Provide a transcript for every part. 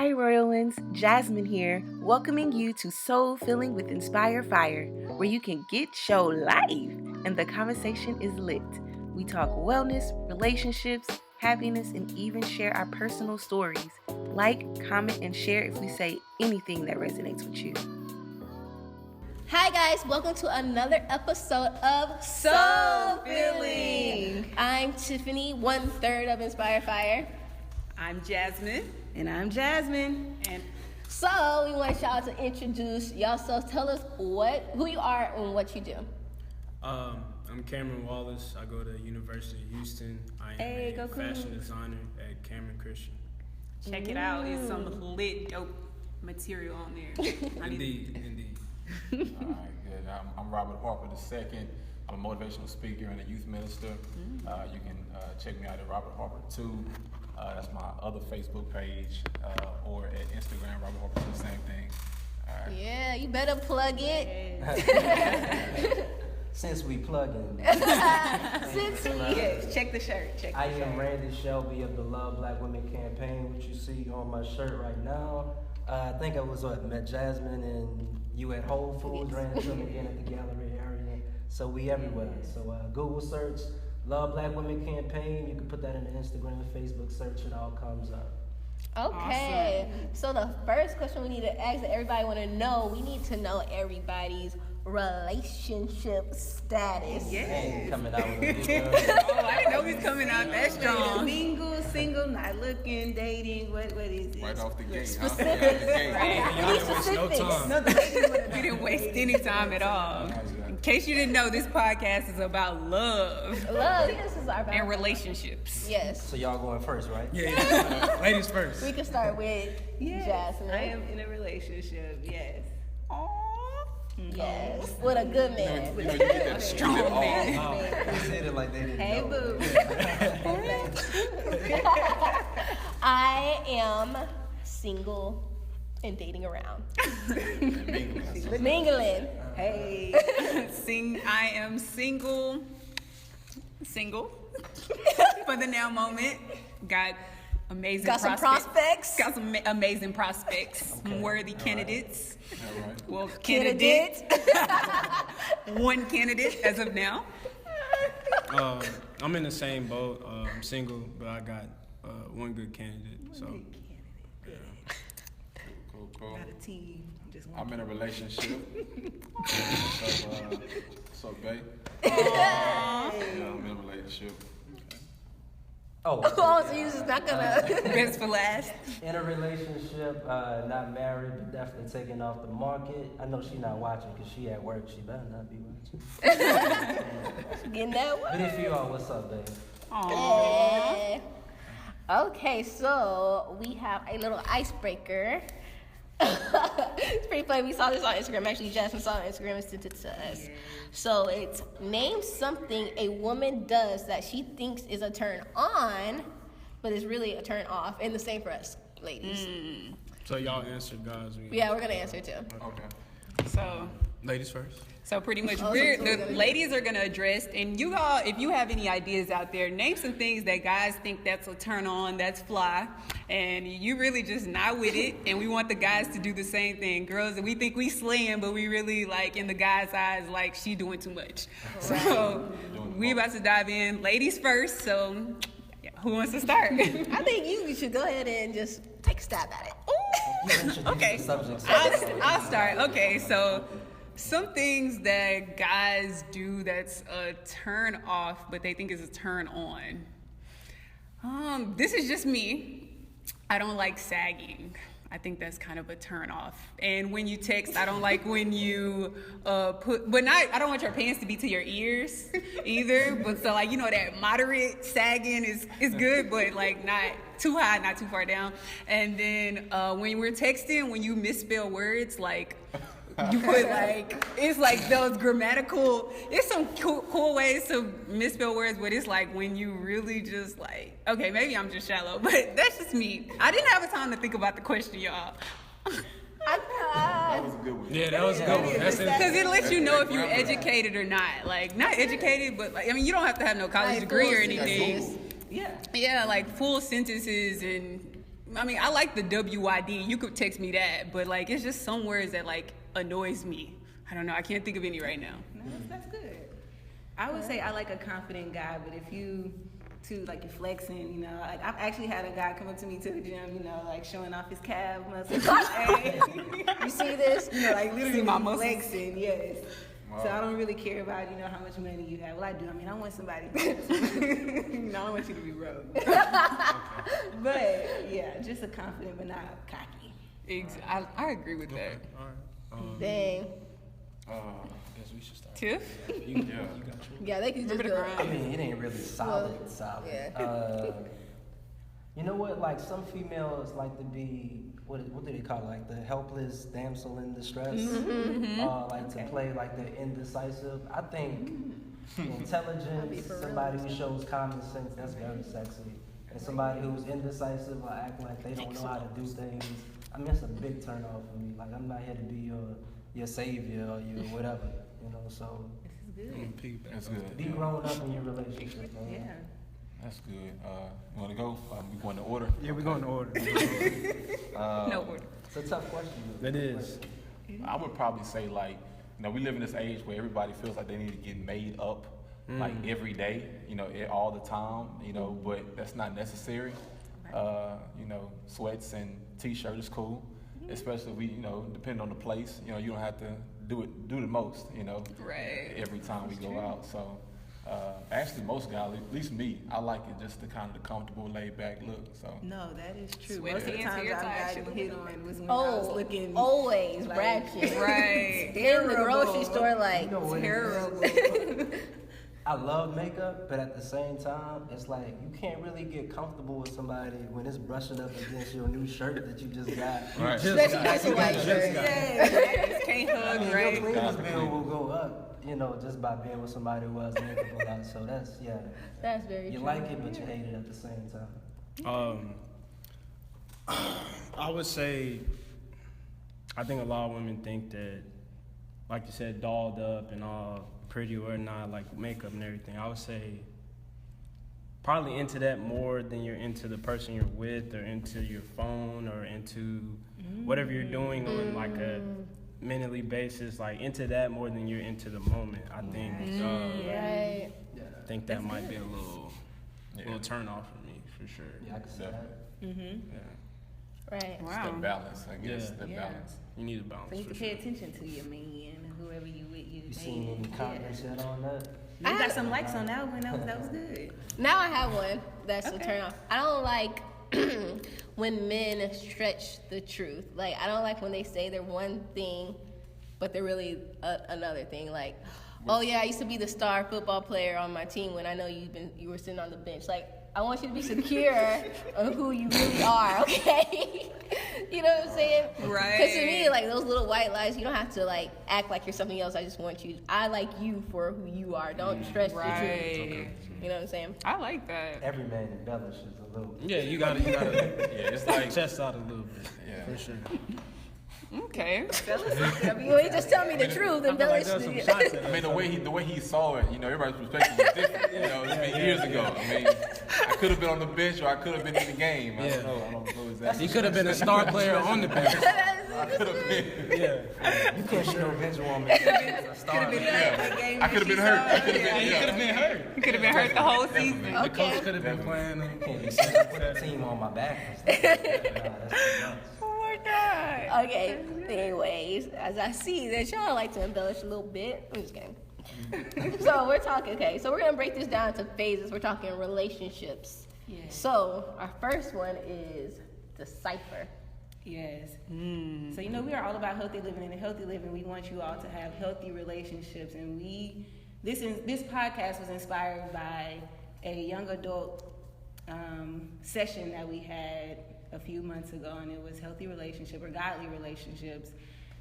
Hi, Royal Ones. Jasmine here, welcoming you to Soul Filling with Inspire Fire, where you can get show life and the conversation is lit. We talk wellness, relationships, happiness, and even share our personal stories. Like, comment, and share if we say anything that resonates with you. Hi guys, welcome to another episode of Soul Filling. I'm Tiffany, 1/3 of Inspire Fire. I'm Jasmine. And I'm Jasmine. And So we want y'all to introduce yourselves. Tell us who you are and what you do. I'm Cameron Wallace. I go to University of Houston. I am a fashion designer at Cameron Christian. check it out. It's some lit, dope material on there. Indeed. All right, good. I'm Robert Harper II. I'm a motivational speaker and a youth minister. You can check me out at Robert Harper 2. That's my other Facebook page, or at Instagram, Robert Harper 2, same thing. All right. Yeah, you better plug it. Since we plugging, Yes, check the shirt. I am Randy Shelby of the Love Black Women campaign, which you see on my shirt right now. I think I was met Jasmine and you at Whole Foods, ran into them again at the gallery area. So we everywhere. So Google search Love Black Women campaign. You can put that in the Instagram and Facebook search. It all comes up. Okay, So the first question we need to ask that everybody want to know, we need to know everybody's relationship status. And coming out with a video. Oh, I didn't know he was coming out that strong. Single, not looking, dating, what is it? Right off the gate, huh? Specific. Right off the gate. Right. Y'all didn't waste no time. We didn't waste any time at all. In case you didn't know, this podcast is about love Love, this is our and relationships. Yes. So y'all going first, right? Yeah. Ladies first. We can start with Jasmine. I am in a relationship, yes. Yes. With a good man. You get that Strong man. They said it like they didn't Hey, know. boo. I am single and dating around. Mingling. Hey. I am single for the now moment. Got amazing Got some prospects. Got some amazing prospects. Some worthy candidates. All right. Well, Candidate. one candidate as of now. I'm in the same boat. I'm single, but I got one good candidate. So Cool. Not a team. Just one. I'm in a relationship. So, babe. Yeah, I'm in a relationship. Oh, Oh, so you're just not gonna. Best for last. in a relationship, not married, but definitely taking off the market. I know she's not watching because she at work. She better not be watching. Getting that But one. if you are, what's up, babe? Aww. Okay, so we have a little icebreaker. It's pretty funny. We saw this on Instagram. Actually, Jasmine saw it on Instagram and sent it to us. So it's name something a woman does that she thinks is a turn on, but is really a turn off. And the same for us, ladies. So y'all answered, guys. Yeah, we're gonna answer too. Okay. So Ladies first. pretty much Oh, we're so the good. ladies are gonna address, and you all, if you have any ideas out there, name some things that guys think that's a turn on, that's fly, and you really just not with it. And we want the guys to do the same thing. Girls, we think we slaying, but we really like in the guys' eyes, like she doing too much. So we about to dive in. Ladies first. So yeah, who wants to start? I think you should go ahead and just take a stab at it. Okay. The subject. I'll start. Okay, so some things that guys do that's a turn off, but they think is a turn on. This is just me. I don't like sagging. I think that's kind of a turn off. And when you text, I don't like when you I don't want your pants to be to your ears either. But so like, that moderate sagging is good, but like not too high, not too far down. And then when we're texting, when you misspell words, like you put like, it's like those grammatical, it's some cool ways to misspell words, but it's like when you really just like, okay, maybe I'm just shallow, but that's just me. I didn't have a time to think about the question, y'all. That was a good one. Yeah, that was a good one. That's it. Because it lets you know if you're educated or not. Like, not educated, but like, I mean, you don't have to have no college Like degree or full anything. sentences. Yeah. Yeah, like full sentences and I mean, I like the WYD. You could text me that, but like, it's just some words that like annoys me. I don't know. I can't think of any right now. No, that's good. I would say I like a confident guy, but if you too like you're flexing, you know, like I've actually had a guy come up to me to the gym, you know, like showing off his calf muscles. Hey, You see this? you know, like literally See my muscles? flexing, yes. Wow. So I don't really care about, you know, how much money you have. Well, I do. I mean, I want somebody. You know, I don't want you to be broke. But yeah, just a confident but not cocky. I agree with that. All right. Dang. Uh, I guess we should start. Tiff? yeah. Yeah, they can just Remember the go. grind? I mean, it ain't really solid. Well, solid. yeah. You know what? Like some females like to be what do they call it? Like the helpless damsel in distress. Like to play like the indecisive. I think intelligence, for real. somebody who shows common sense, that's very sexy. And somebody who's indecisive or act like they don't know how to do things. I mean, it's a big turn off for me. Like I'm not here to be your savior or your whatever. You know, so This is good. That's good. be grown up in your relationship, man. Yeah. That's good. You want to go? We going to order? Yeah, we're going to order. No order. It's a tough question. It is. I would probably say like, you know, we live in this age where everybody feels like they need to get made up like every day, you know, all the time, you know, but that's not necessary. You know, sweats and t-shirt is cool, especially we, you know, depending on the place, you know, you don't have to do the most, you know, Right. every time we go out. So actually most guys, at least me, I like it just the kind of the comfortable, laid back look. So No, that is true. Sweat Most of the pants, times hair I've tie, gotten shit. hit on was when I was looking always like- ratchet. Right. In the grocery store, like, You know what it Terrible. is? I love makeup, but at the same time, it's like you can't really get comfortable with somebody when it's brushing up against your new shirt that you just got. Right. especially that's a white shirt. Just can't I hug, mean, your right? cleaners bill will go up, you know, just by being with somebody who has makeup a lot. So that's That's very you true. like it, but you hate it at the same time. I would say, I think a lot of women think that, like you said, dolled up and all pretty or not, like makeup and everything. I would say probably into that more than you're into the person you're with or into your phone or into whatever you're doing on like a mentally basis, like into that more than you're into the moment. I think Right. I think that might be a little turn off for me for sure. Yeah, I can see that. Yeah. Right. It's that balance, I guess. Yeah. That Yeah. balance. You need a balance. So you for can pay sure. attention to your man, whoever you with, You seen any dating. comments yet on that? You got some likes on that one. That was good. Now I have one that's a turn off. I don't like when men stretch the truth. Like, I don't like when they say they're one thing, but they're really another thing. Like, oh yeah, I used to be the star football player on my team when I know you were sitting on the bench. Like, I want you to be secure on who you really are, okay? You know what I'm saying? Right. Because to me, like, those little white lies, you don't have to, like, act like you're something else. I just want you. I like you for who you are. Don't stretch the truth. Right. You know what I'm saying? I like that. Every man embellishes a little. Yeah, you gotta Yeah, it's like chest out a little bit. Yeah. For sure. Okay. Well, he just tell me the truth. Embellish the I mean, the way he saw it, you know, everybody's perspective was different. You know, it's been years ago. I mean, I could have been on the bench or I could have been in the game. I don't know exactly. He could have been a star player on the bench. I could have been. Yeah. You can't show bench woman. A star. I could have been hurt. I could have been. He could have been hurt. You could have been hurt the whole season. The coach could have been playing him. Can't be saying put the team on my back. And stuff. Nah, that's too much. Oh my God. Okay. Anyways, as I see that y'all like to embellish a little bit, I'm just kidding. So we're talking. Okay, so we're gonna break this down into phases. We're talking relationships. Yeah. So our first one is decipher. Yes. So, you know, we are all about healthy living, and in healthy living, we want you all to have healthy relationships. And this podcast was inspired by a young adult session that we had a few months ago, and it was healthy relationship or godly relationships.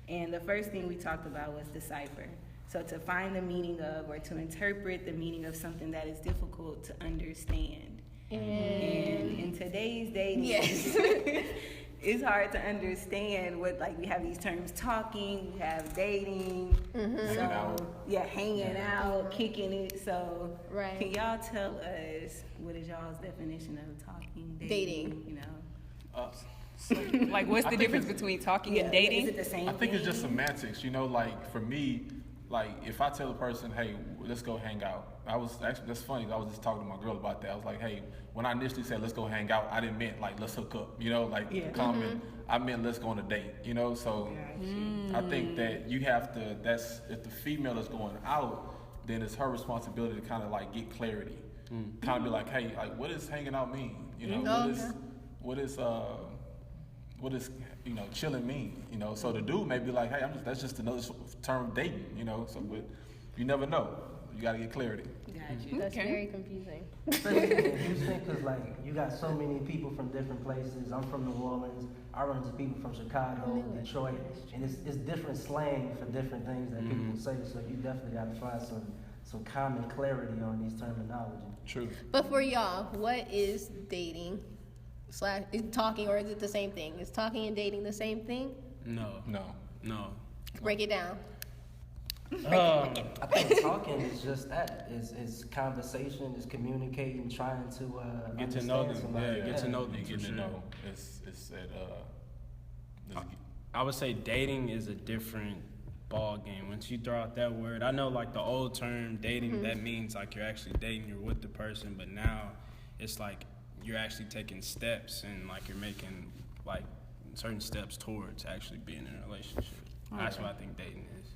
And the first thing we talked about was decipher. So to find the meaning of or to interpret the meaning of something that is difficult to understand. And in today's day, Yes. it's hard to understand what, like, we have these terms talking, we have dating, Hanging out. hanging out, kicking it. So Right. can y'all tell us what is y'all's definition of talking, Dating. you know? Like, what's the difference between talking and dating? Is it the same I think it's thing? just semantics, you know, like for me, like if I tell a person, hey, let's go hang out. That's funny, I was just talking to my girl about that. I was like, hey, when I initially said let's go hang out, I didn't mean like let's hook up, you know, like the comment, I meant let's go on a date, you know, so I think that you have to, if the female is going out, then it's her responsibility to kind of like get clarity. Kind of be like, hey, like what does hanging out mean? You know, what is you know, chilling mean? You know, so the dude may be like, hey, that's just another term of dating, you know. So, but you never know. You got to get clarity. That's very confusing. Especially in Houston, because like you got so many people from different places. I'm from New Orleans. I run into people from Chicago, Detroit, and it's different slang for different things that people say. So you definitely got to find some common clarity on these terminology. True. But for y'all, what is dating? Is talking, or is it the same thing? Is talking and dating the same thing? No. Break it down. I think talking is just that. It's conversation. It's communicating, trying to Get to know them. somebody. Yeah, get to know them. You For get to sure. know. It's I would say dating is a different ball game. Once you throw out that word, I know like the old term dating, that means like you're actually dating, you're with the person, but now it's like you're actually taking steps and like you're making like certain steps towards actually being in a relationship. That's what I think dating is.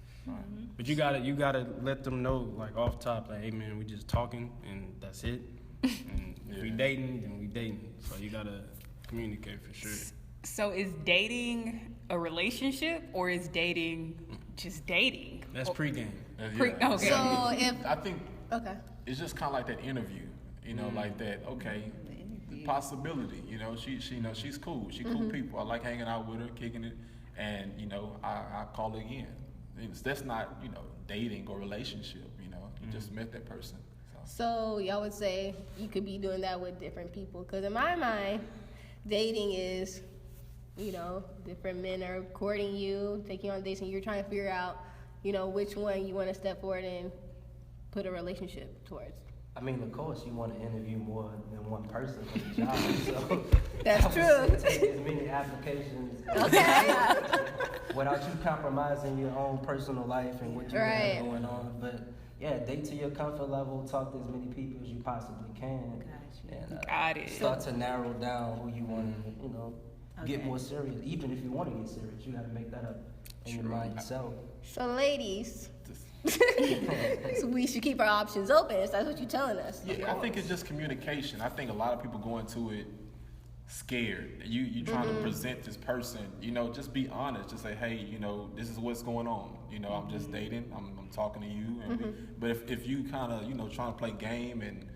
But you gotta let them know like off top, like, hey man, we just talking and that's it. And if we dating, then we dating. So you gotta communicate for sure. So is dating a relationship or is dating just dating? That's pregame. Okay. So if I think okay, it's just kind of like that interview, you know, like that. Okay, the possibility, you know, she you know, she's cool. She cool people. I like hanging out with her, kicking it, and you know, I call it again. That's not, you know, dating or relationship. You know, you just met that person. so y'all would say you could be doing that with different people, because in my mind, dating is, you know, different men are courting you, taking on dates, and you're trying to figure out, you know, which one you want to step forward and put a relationship towards. I mean, of course, you want to interview more than one person for the job. So That's I would true. say take as many applications Okay. without you compromising your own personal life and what you Right. have going on. But yeah, date to your comfort level. Talk to as many people as you possibly can. And Got it. start to narrow down who you want to, you know, get Okay. more serious. Even if you want to get serious, you got to make that up in your mind yourself. So ladies, so we should keep our options open. That's what you're telling us. Yeah, I think it's just communication. I think a lot of people go into it scared. You trying to present this person, you know, just be honest. Just say, hey, you know, this is what's going on. You know, I'm just dating. I'm talking to you. And but if you kind of, you know, trying to play game, and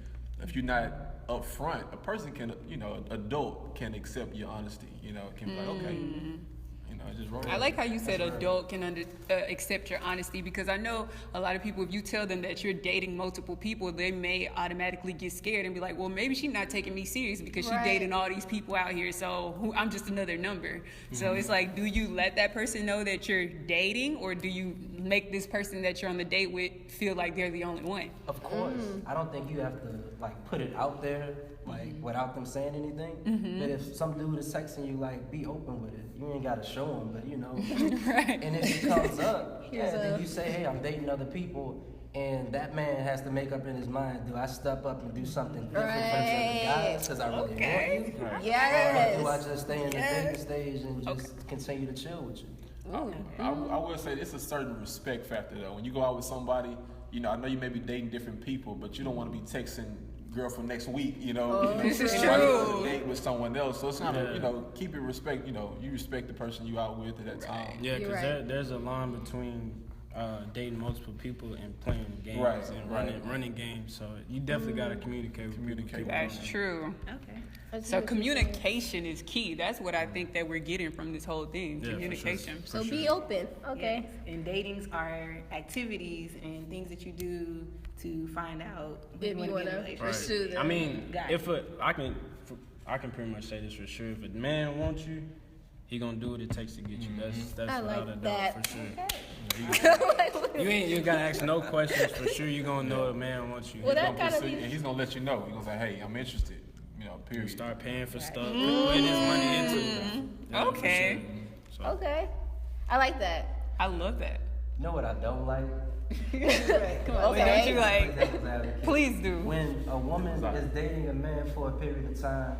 if you're not upfront, a person can, you know, adult can accept your honesty. You know, can be like, okay, you know, just roll. I like how you said adult can accept your honesty, because I know a lot of people, if you tell them that you're dating multiple people, they may automatically get scared and be like, well, maybe she's not taking me serious because she's Right. dating all these people out here, so I'm just another number. So it's like, do you let that person know that you're dating, or do you make this person that you're on the date with feel like they're the only one? Of course, I don't think you have to like put it out there like without them saying anything. But if some dude is texting you, like, be open with it. You ain't gotta show him, but you know. Right. And if it comes up, Here's and then a- you say, hey, I'm dating other people, and that man has to make up in his mind, do I step up and do something different from the other guys because I really want you? Or Yes. do I just stay in the dating stage and just continue to chill with you? I will say it's a certain respect factor though. When you go out with somebody, you know, I know you may be dating different people, but you don't want to be texting girl from next week, you know. This is you might true. go on a date with someone else. So it's kind of, you know, keep it respect, you know, you respect the person you out with at that time. Yeah, You're because right. there's a line between dating multiple people and playing games Right, and right. running games. So you definitely got to communicate with people. That's true. Okay. So communication is key. That's what I think that we're getting from this whole thing. Yeah, for sure. Communication. So be open. Okay. Yes. And datings are activities and things that you do to find out who If you wanna be in a wanna relationship. pursue them. I mean, Got if I can pretty much say this for sure. If a man wants you, he gonna do what it takes to get you. That's I without like a doubt that. for sure. You gotta ask no questions for sure. You gonna know a man wants you. Well, that He's gonna kinda pursue you, be- and he's gonna let you know. He's gonna say, hey, I'm interested. You period. Start paying for stuff, putting his money into it. Yeah, for Okay. sure. So, Okay, I like that. I love that. You know what I don't like? Come on, Okay. don't you like? Devil's advocate. Please do. When a woman is dating a man for a period of time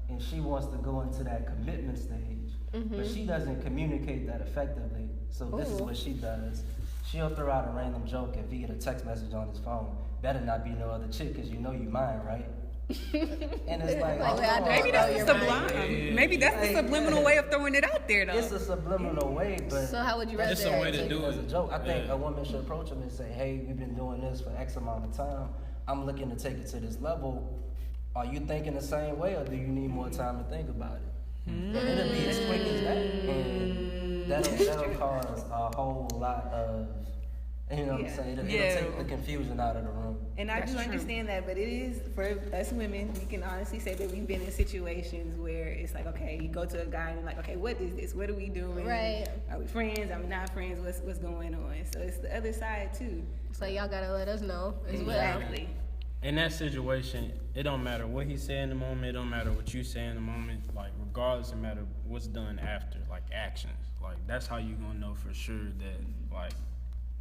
and she wants to go into that commitment stage, but she doesn't communicate that effectively. So this is Ooh. what she does. She'll throw out a random joke and via a text message on his phone. Better not be no other chick, because you know you mine, right? And it's like, Like, I don't Maybe know that's the your sublime. mind. Maybe that's the subliminal way of throwing it out there, though. it's a subliminal way, but So how would you rather? It's a way to take do it as a it. joke. I think Yeah. a woman should approach him and say, hey, we've been doing this for X amount of time. I'm looking to take it to this level. Are you thinking the same way, or do you need more time to think about it? And it'll be as quick as that. And that'll cause a whole lot of, you know what I'm saying? It'll Yeah. take the confusion out of the room. And I That's do true. understand that, but it is for us women. We can honestly say that we've been in situations where it's like, okay, you go to a guy and like, okay, what is this? What are we doing? Right. Are we friends? Are we not friends? What's going on? So it's the other side too. So y'all gotta let us know as well. Exactly. in that situation, it don't matter what he say in the moment. It don't matter what you say in the moment. Like, regardless, it matter what's done after, like actions. Like, that's how you gonna know for sure that, like,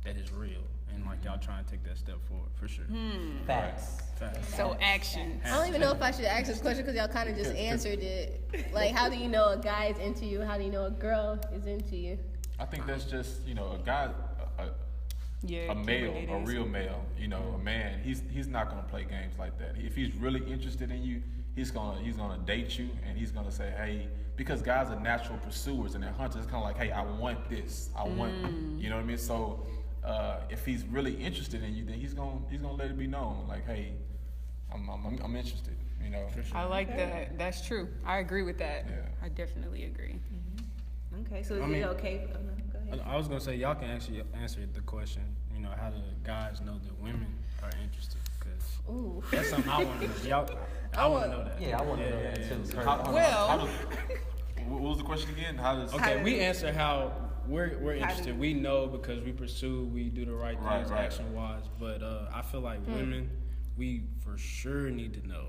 that is real. And, like, y'all trying to take that step forward, for sure. Facts. Facts. So action. I don't even know if I should ask this question because y'all kind of just answered it. Like, how do you know a guy is into you? How do you know a girl is into you? I think that's just, you know, a guy, Yeah, a male, it a is. real male, you know, a man. He's not gonna play games like that. If he's really interested in you, he's gonna date you, and he's gonna say, hey, because guys are natural pursuers and they're hunters. It's kind of like, hey, I want this, I want, you know what I mean? So if he's really interested in you, then he's gonna let it be known, like, hey, I'm interested, you know. I like that. That's true. I agree with that. Yeah. I definitely agree. Okay, so is I mean- it okay? Oh, no, go ahead. I was gonna say y'all can actually answer the question. You know, how do guys know that women are interested? Because Ooh. that's something I want to know. Y'all, I want to know that. Yeah, I want to know that too. Well- What was the question again? How does Okay, we answer how we're interested. We know because we pursue, we do the right Right, things right. action wise. But I feel like women, we for sure need to know.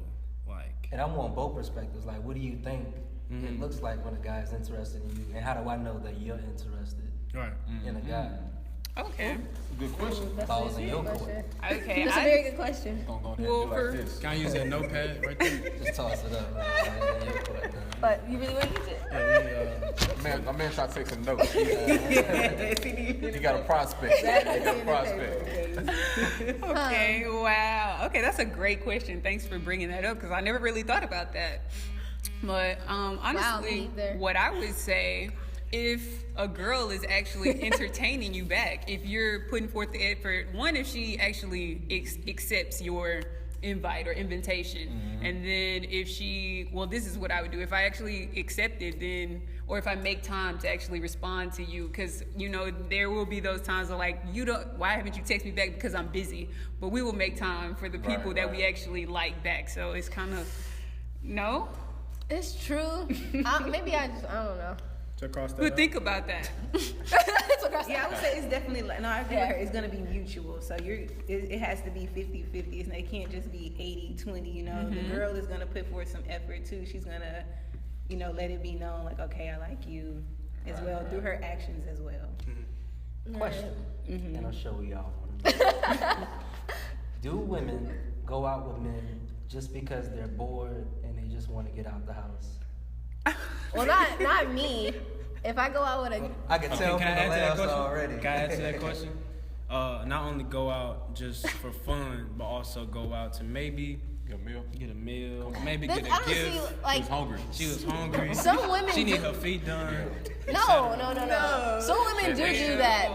Like, And I want both perspectives. Like, what do you think it looks like when a guy is interested in you? And how do I know that you're interested right? in a guy? Okay. good question. That's Balls a in your good court. question. Okay. That's a very good question. Gonna go ahead and Well, do like for- this. Can I use that notepad right there? Just toss it up. Man. In your court, man. But you really want to use it? Yeah, My man tried to take some notes. He got a prospect. He got a prospect. Okay, wow. Okay, that's a great question. Thanks for bringing that up because I never really thought about that. But honestly, me neither. what I would say, if a girl is actually entertaining you back, if you're putting forth the effort, one, if she actually accepts your invite or invitation, and then if she, well, this is what I would do. If I actually accept it, then, or if I make time to actually respond to you, because, you know, there will be those times where, like, why haven't you texted me back? Because I'm busy. But we will make time for the people that we actually like back. So it's kind of, no? It's true. Maybe I don't know. to cross that. But out. think about that. Yeah, I would say it's definitely like, no, I agree with her. It's gonna be mutual. So it has to be 50-50. It can't just be 80-20, you know. The girl is gonna put forth some effort too. She's gonna, you know, let it be known like, okay, I like you as well through her actions as well. Question. And I'll show y'all. Do women go out with men just because they're bored and they just want to get out the house? Well, not me. If I go out with a, I can tell Can I from the answer that laughs question? already. Can I answer that question? Not only go out just for fun, but also go out to maybe Get a meal. get a meal, maybe this, get I a don't see gift. He like was hungry. She was hungry. some women. She do, need her feet done. no. Some women do that.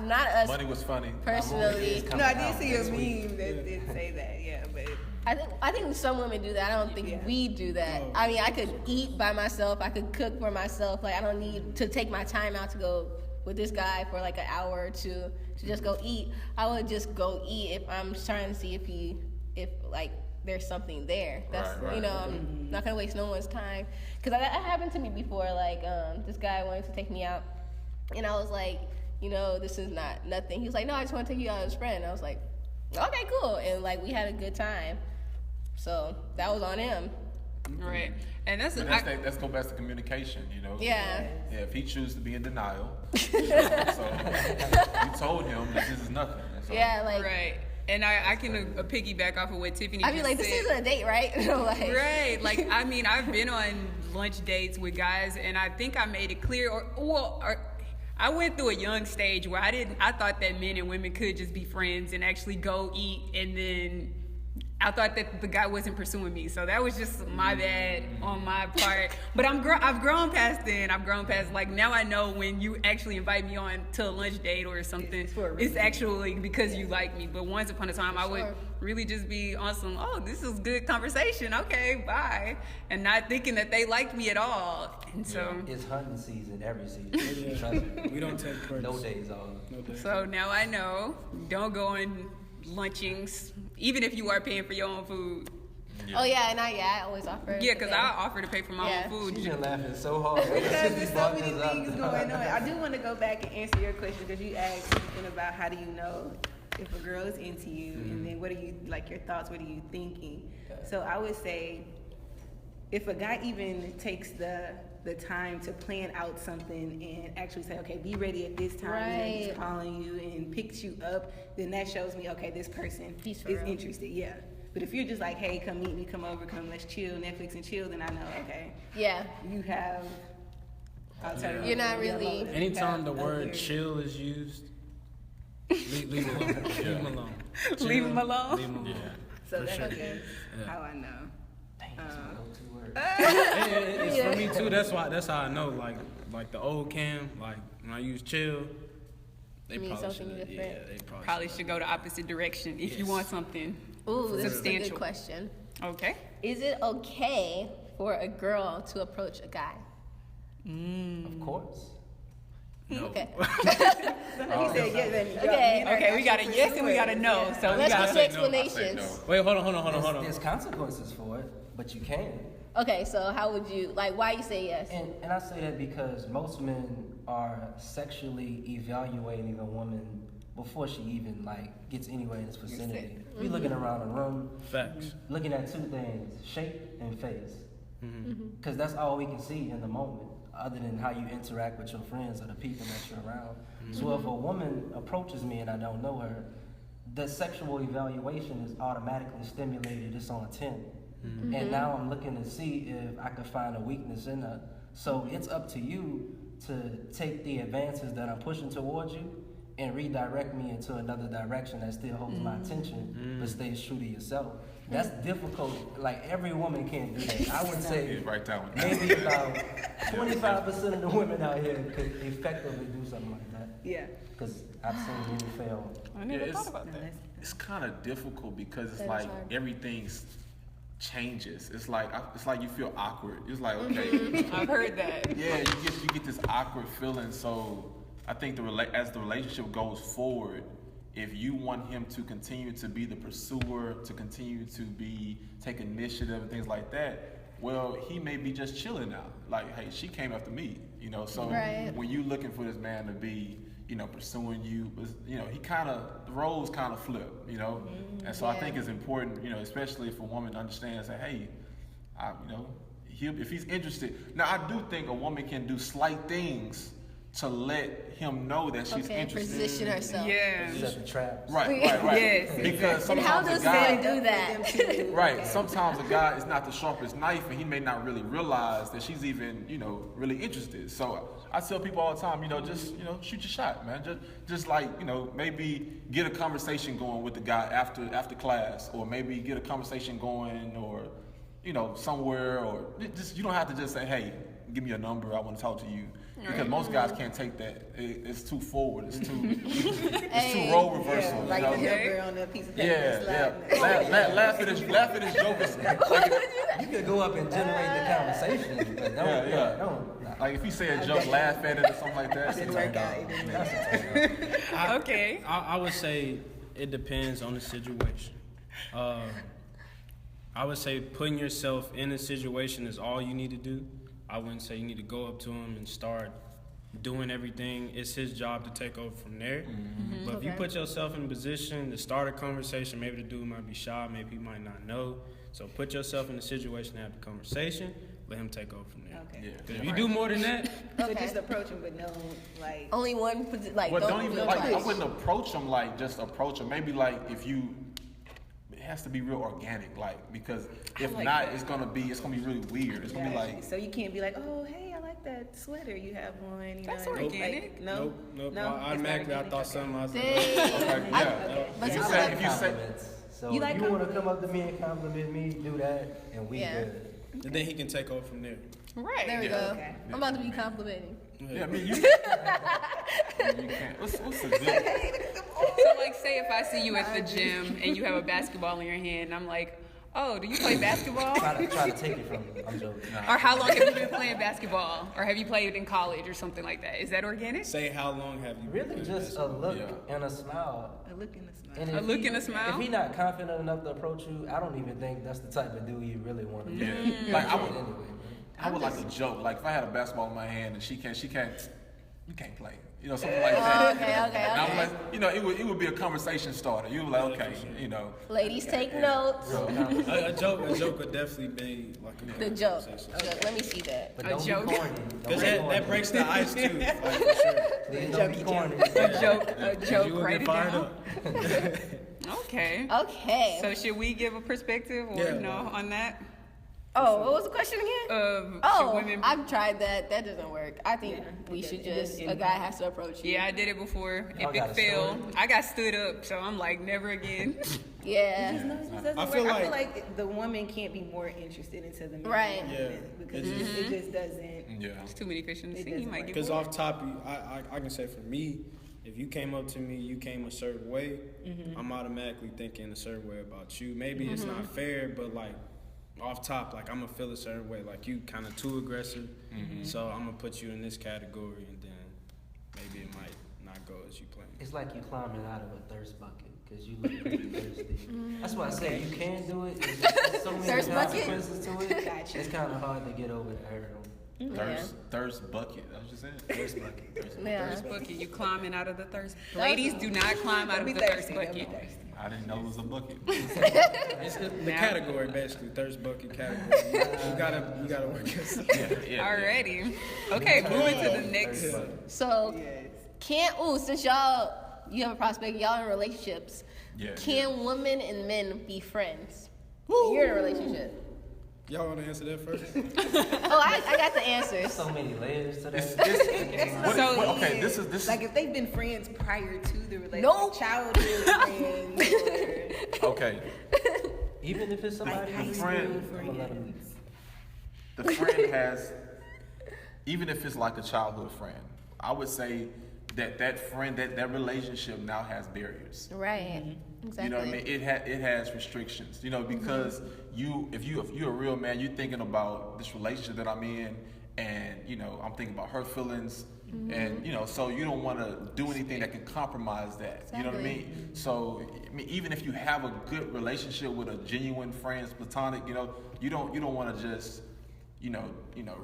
Not us Money was funny. personally. No, I did see a meme that did say that, yeah, but I think some women do that. I don't think we do that. I mean, I could eat by myself. I could cook for myself. Like, I don't need to take my time out to go with this guy for like an hour or two to just go eat. I would just go eat if I'm trying to see if like there's something there. That's Right, you know, I'm not gonna waste no one's time. Cause that happened to me before. Like, this guy wanted to take me out, and I was like, you know, this is not nothing. He was like, no, I just want to take you out as a friend. And I was like, okay, cool. And like, we had a good time. So that was on him. Right. And that's, But let's go back to communication, you know? Yeah. Yeah, if he chooses to be in denial, so you told him that this is nothing. So, Yeah, like right. And I can piggyback off of what Tiffany I'd be just like, this said. isn't a date, right? Like, Right. Like, I mean, I've been on lunch dates with guys, and I think I made it clear, or I went through a young stage where I thought that men and women could just be friends and actually go eat, and then I thought that the guy wasn't pursuing me. So that was just my bad on my part. But I've grown past then. I've grown past, like, now I know when you actually invite me on to a lunch date or something, it's actually because you like me. But once upon a time, I would really just be on some, oh, this is good conversation. Okay, bye. And not thinking that they liked me at all. And so, It's hunting season every season. Trust me. We don't take breaks. No days off. No days. so now I know, don't go on lunchings, even if you are paying for your own food. oh yeah, and I always offer. Yeah, because I offer to pay for my Yeah. own food. She's been laughing so hard. Because Since there's you so brought many this up. things going on. I do want to go back and answer your question because you asked something about how do you know if a girl is into you, and then what are you, like, your thoughts, what are you thinking? So I would say if a guy even takes the time to plan out something and actually say, okay, be ready at this time, you know, he's Right. calling you and picks you up, then that shows me, okay, this person He's is for real. interested, yeah. But if you're just like, hey, come meet me, come over, come, let's chill, Netflix and chill, then I know, okay, Yeah. you have alternative. You're not really- Anytime the have word other- chill is used, leave him alone. Leave him alone. Leave him alone? Leave him alone. So that's sure. okay. Yeah. How I know. Go-to word. It's for me too. That's how I know. Like the old Cam. Like when I use chill, they You mean probably something should. different? Yeah, they Probably should go the opposite direction if you Yes. want something. Ooh, this is a Substantial. good question. Okay. Is it okay for a girl to approach a guy? Of course. Okay. He said yes, and Okay. Okay, we got a yes and we got a no. So we Let's got get some to explanations. Wait, hold on. There's consequences for it, but you can. Okay, so how would you, like, why you say yes? And I say that because most men are sexually evaluating a woman before she even like gets anywhere in this vicinity. We looking around the room, Facts. looking at two things: shape and face, because that's all we can see in the moment, other than how you interact with your friends or the people that you're around. So if a woman approaches me and I don't know her, the sexual evaluation is automatically stimulated. It's on 10. And now I'm looking to see if I can find a weakness in her. So it's up to you to take the advances that I'm pushing towards you and redirect me into another direction that still holds my attention but stays true to yourself. That's difficult. Like, every woman can't do that. I would say Yeah, right down with maybe about 25% of the women out here could effectively do something like that. Yeah. Because I've seen many fail. I never Yeah, thought about that. It's kind of difficult because it's That is like hard. everything changes. It's like you feel awkward. It's like, okay, I've heard that. yeah, you get this awkward feeling. So I think as the relationship goes forward, if you want him to continue to be the pursuer, to continue to take initiative and things like that, well, he may be just chilling now. Like, hey, she came after me, you know. So Right. when you looking for this man to be, you know, pursuing you, you know, the roles kind of flip, you know. And so I think it's important, you know, especially if a woman understands that, hey, you know, if he's interested. Now, I do think a woman can do slight things to let him know that she's Okay, interested. position herself. Yeah. Set the traps. Right. Yes, Because And how sometimes does a guy, men do that? right, sometimes a guy is not the sharpest knife, and he may not really realize that she's even, you know, really interested. So I tell people all the time, you know, just, you know, shoot your shot, man. Just like, you know, maybe get a conversation going with the guy after class, or maybe get a conversation going, or, you know, somewhere, or just, you don't have to just say, hey, give me a number, I want to talk to you. Because most guys can't take that. It's too forward. It's too role reversal. Like you know? the number on that piece of paper. Yeah. sliding. Laugh at his jokers. You could go up and generate the conversation, but don't. Yeah. Don't. Like if he say a joke, laugh at it or something like that. Didn't work out. It didn't work out. Okay. I would say it depends on the situation. I would say putting yourself in a situation is all you need to do. I wouldn't say you need to go up to him and start doing everything. It's his job to take over from there. But if you Okay. put yourself in a position to start a conversation, maybe the dude might be shy, maybe he might not know, So put yourself in a situation to have the conversation. Let him take over from there. Okay. Yeah. 'Cause if you do more than that, So just approach him, but no, like. Only one, like, Well, don't even do it like. I twice. wouldn't approach them like just approach them. Maybe like if you, it has to be real organic. Like because if like not, that. it's gonna be really weird. It's gonna be like. So you can't be like, oh, hey, I like that sweater you have on. You That's know, and organic. Like, no, nope. no. Automatically, I thought something. I was like, Dang. Okay, yeah. But If you I say, like if you say, Compliments. So You if like you want to come up to me and compliment me, do that, and we Yeah. good. and then he can take over from there. Right. There we Yeah. go. Okay. I'm about to be complimenting. yeah, I mean you. You can't. What's a good? So like, say if I see you at the gym and you have a basketball in your hand, and I'm like, oh, do you play basketball? Try to take it from me. I'm joking. Or how long have you been playing basketball? Or have you played in college or something like that? Is that organic? Say how long have you been Really, playing just a look Yeah. and a smile. A look in the smile. And A if look he- and a smile? If he not confident enough to approach you, I don't even think that's the type of dude you really want to be. Yeah. Like I would. Anyway, I would like to joke. Like if I had a basketball in my hand and she can't. You can't play. You know, something like that. Okay. And I'm like, you know, it would be a conversation starter. You were like, okay, you know. Ladies, take notes. a joke would definitely be like a The joke. conversation. Okay, let me see that. But A don't joke. be corny. Because that breaks the ice too, like, for sure. Please don't be corny. A joke, You will write get it fired down. up. Okay. Okay. So should we give a perspective or Yeah. no on that? Oh, what was the question again? Should Oh, women? I've tried that. That doesn't work. I think we should just, a guy has to approach you. Yeah, I did it before. Y'all If got it a failed, story? I got stood up. So I'm like, never again. Yeah. No, it just doesn't I work. feel I feel like- like the woman can't be more interested into the man Right. than the Yeah. woman, because It's it just doesn't. Yeah. There's too many fish in the It sea. You doesn't might work. get Because bored. off top, I can say for me, if you came up to me, you came a certain way, I'm automatically thinking a certain way about you. Maybe it's not fair, but like off top, like I'm gonna feel a certain way, like you kind of too aggressive. So I'm gonna put you in this category, and then maybe it might not go as you planned. It's like you climbing out of a thirst bucket because you look pretty thirsty. That's why I say you can do it. It's just, there's so many Thirst bucket? consequences to it. Gotcha. It's kind of hard to get over the hurdle. Thirst bucket. That's what you said. Thirst bucket. Yeah. Thirst bucket. You climbing out of the thirst. Ladies, do not climb out of Don't the be thirst thirsty. Don't be bucket. thirsty. I didn't know it was a bucket. It's the category basically, thirst bucket category. You gotta work yourself. Yeah. Alrighty. Okay, moving to the next. Thirst bucket. So, Yes. since you have a prospect, y'all in relationships, Yeah. can women and men be friends? You're in a relationship. Y'all want to answer that first? Oh, I got the answers. So many layers to It's, that. it's, So- okay, this is Like if they've been friends prior to the relationship, Nope. childhood friends, or okay. Even if it's somebody high who's school good, I'm gonna let them. friends. The friend has, even if it's like a childhood friend, I would say that friend, that relationship now has barriers. Right. Exactly. You know what I mean? It has restrictions. You know, because if you're a real man, you're thinking about this relationship that I'm in, and you know, I'm thinking about her feelings, and you know, so you don't want to do anything that can compromise that. You know what I Exactly. mean? So I mean, even if you have a good relationship with a genuine friend, platonic, you know, you don't want to just you know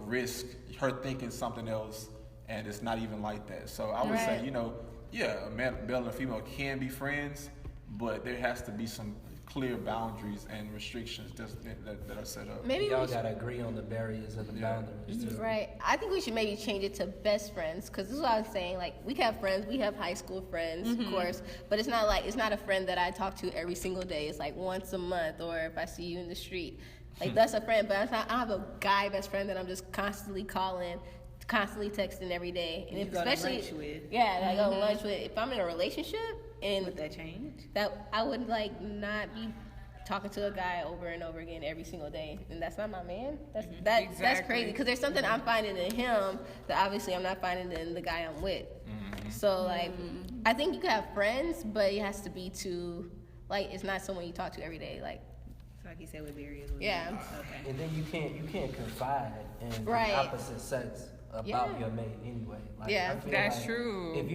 risk her thinking something else, and it's not even like that. So I would say, Right. you know, yeah, a male and a female can be friends, but there has to be some clear boundaries and restrictions that are set up. Maybe Y'all we should, gotta agree on the barriers and the Yeah. boundaries too. right. I think we should maybe change it to best friends, because this is what I was saying. Like, we have friends, we have high school friends, of course, but it's not a friend that I talk to every single day. It's like once a month, or if I see you in the street. Like, that's a friend, but I have a guy best friend that I'm just constantly calling, constantly texting every day. And You if, go to especially, lunch with. yeah, I go to lunch with. If I'm in a relationship and Would that change? that I would like not be talking to a guy over and over again every single day, and that's not my man. That's that's Exactly. crazy, because there's something I'm finding in him that obviously I'm not finding in the guy I'm with. So like, I think you can have friends, but it has to be to like, it's not someone you talk to every day. Like, So like you said, with barriers. Yeah. Okay. And then you can't confide in Right. the opposite sex about Yeah. your mate anyway. Like, Yeah. I feel That's like true. If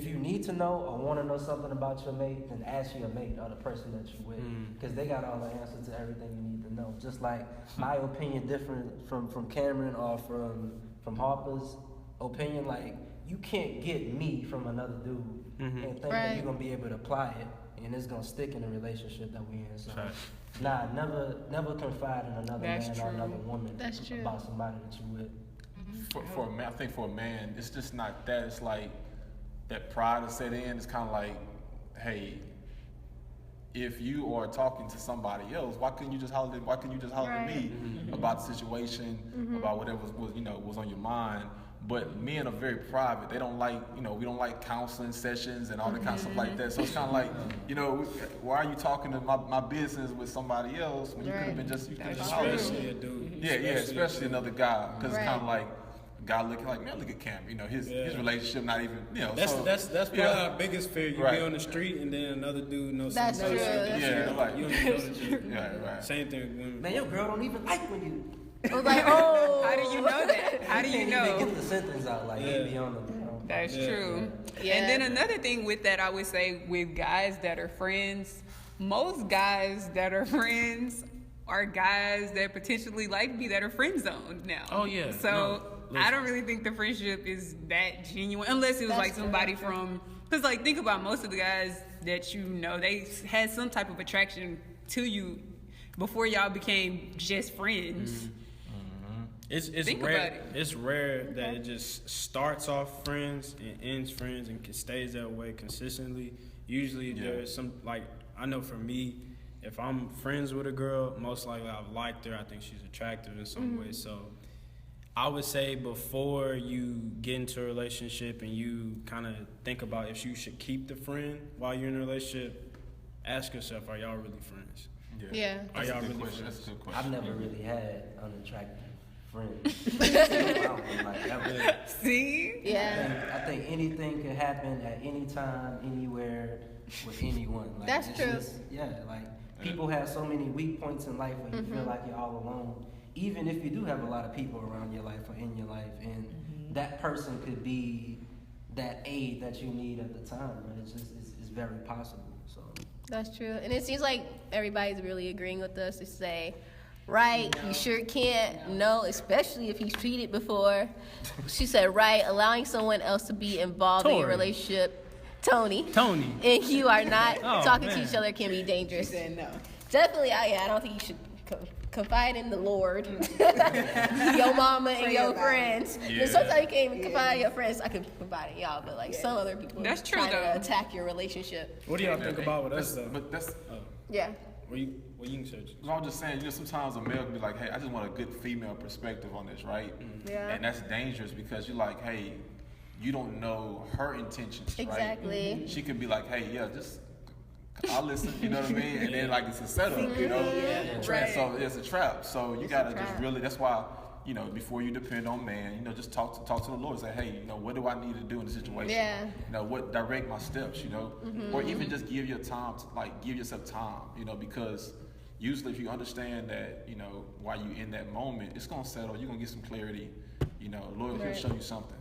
you need to know or want to know something about your mate, then ask your mate or the person that you with, because they got all the answers to everything you need to know. Just like my opinion different from Cameron or from Harper's opinion, like you can't get me from another dude and think that Right. you're gonna be able to apply it and it's gonna stick in the relationship that we in. So, Facts. nah, never confide in another That's man true. or another woman That's true. about somebody that you with. For a man, I think for a man, it's just not that. It's like that pride is set in. It's kind of like, hey, if you are talking to somebody else, why couldn't you just holler? Why couldn't you just holler at me about the situation, about whatever was on your mind? But men are very private. They don't like, we don't like counseling sessions and all that kind of stuff like that. So it's kind of like, why are you talking to my business with somebody else when you could have been just, hollered? Especially a dude. Yeah, especially another guy, because Right. it's kind of like guy looking like, man, look at Cam. His relationship not even, That's probably our biggest fear. You Right. be on the street and then another dude knows That's something. true, that's Yeah, like, You don't even know the dude. right. Same thing with women. Man, your girl don't even like when you. I was like, oh. How do you know that? How do you can't know? even get the sentence out like Yeah. you be on the. That's Yeah, true. yeah. And then another thing with that, I would say with guys that are friends, most guys that are friends are guys that potentially like me that are friend zoned now. Oh, yeah. So No, I don't really think the friendship is that genuine unless it was That's like true. somebody from, because like think about most of the guys that they had some type of attraction to you before y'all became just friends. It's Think rare. about it. It's rare that it just starts off friends and ends friends and stays that way consistently. Usually there's some, like, I know for me, if I'm friends with a girl, most likely I've liked her. I think she's attractive in some way. So I would say before you get into a relationship and you kind of think about if you should keep the friend while you're in a relationship, ask yourself, are y'all really friends? Yeah. Are That's a y'all good really question. friends? That's a good question. I've never really had unattractive friends. Like, ever. See? Yeah. I think anything can happen at any time, anywhere, with anyone. Like, That's it's true. Like people have so many weak points in life where you feel like you're all alone. Even if you do have a lot of people around your life or in your life, and that person could be that aid that you need at the time. But it's very possible. So That's true. And it seems like everybody's really agreeing with us to say, right, you sure can't. No, especially if he's cheated before. She said, right, allowing someone else to be involved in your Tori. relationship. Tony. Tony. And you are not Oh, talking to man. each other can be dangerous. Said no. Definitely, I don't think you should confide in the Lord, your mama and your friends. Yeah. And sometimes you can't even confide in your friends. I could confide in y'all, but like some other people That's true, try to though. attack your relationship. What do y'all think about with us, though? But that's, Yeah. Well, you can search. I was just saying, sometimes a male can be like, hey, I just want a good female perspective on this, right? Yeah. And that's dangerous because you're like, hey, you don't know her intentions, right? Exactly. She could be like, hey, just I'll listen, you know what I mean? And then like it's a setup, you know? Right. So it's a trap. So you gotta just trap. really, that's why, before you depend on man, just talk to the Lord. Say, hey, what do I need to do in this situation? Yeah. What direct my steps, Or even just give your time, give yourself time, because usually if you understand that, while you're in that moment, it's gonna settle, you're gonna get some clarity, Lord will Right. show you something,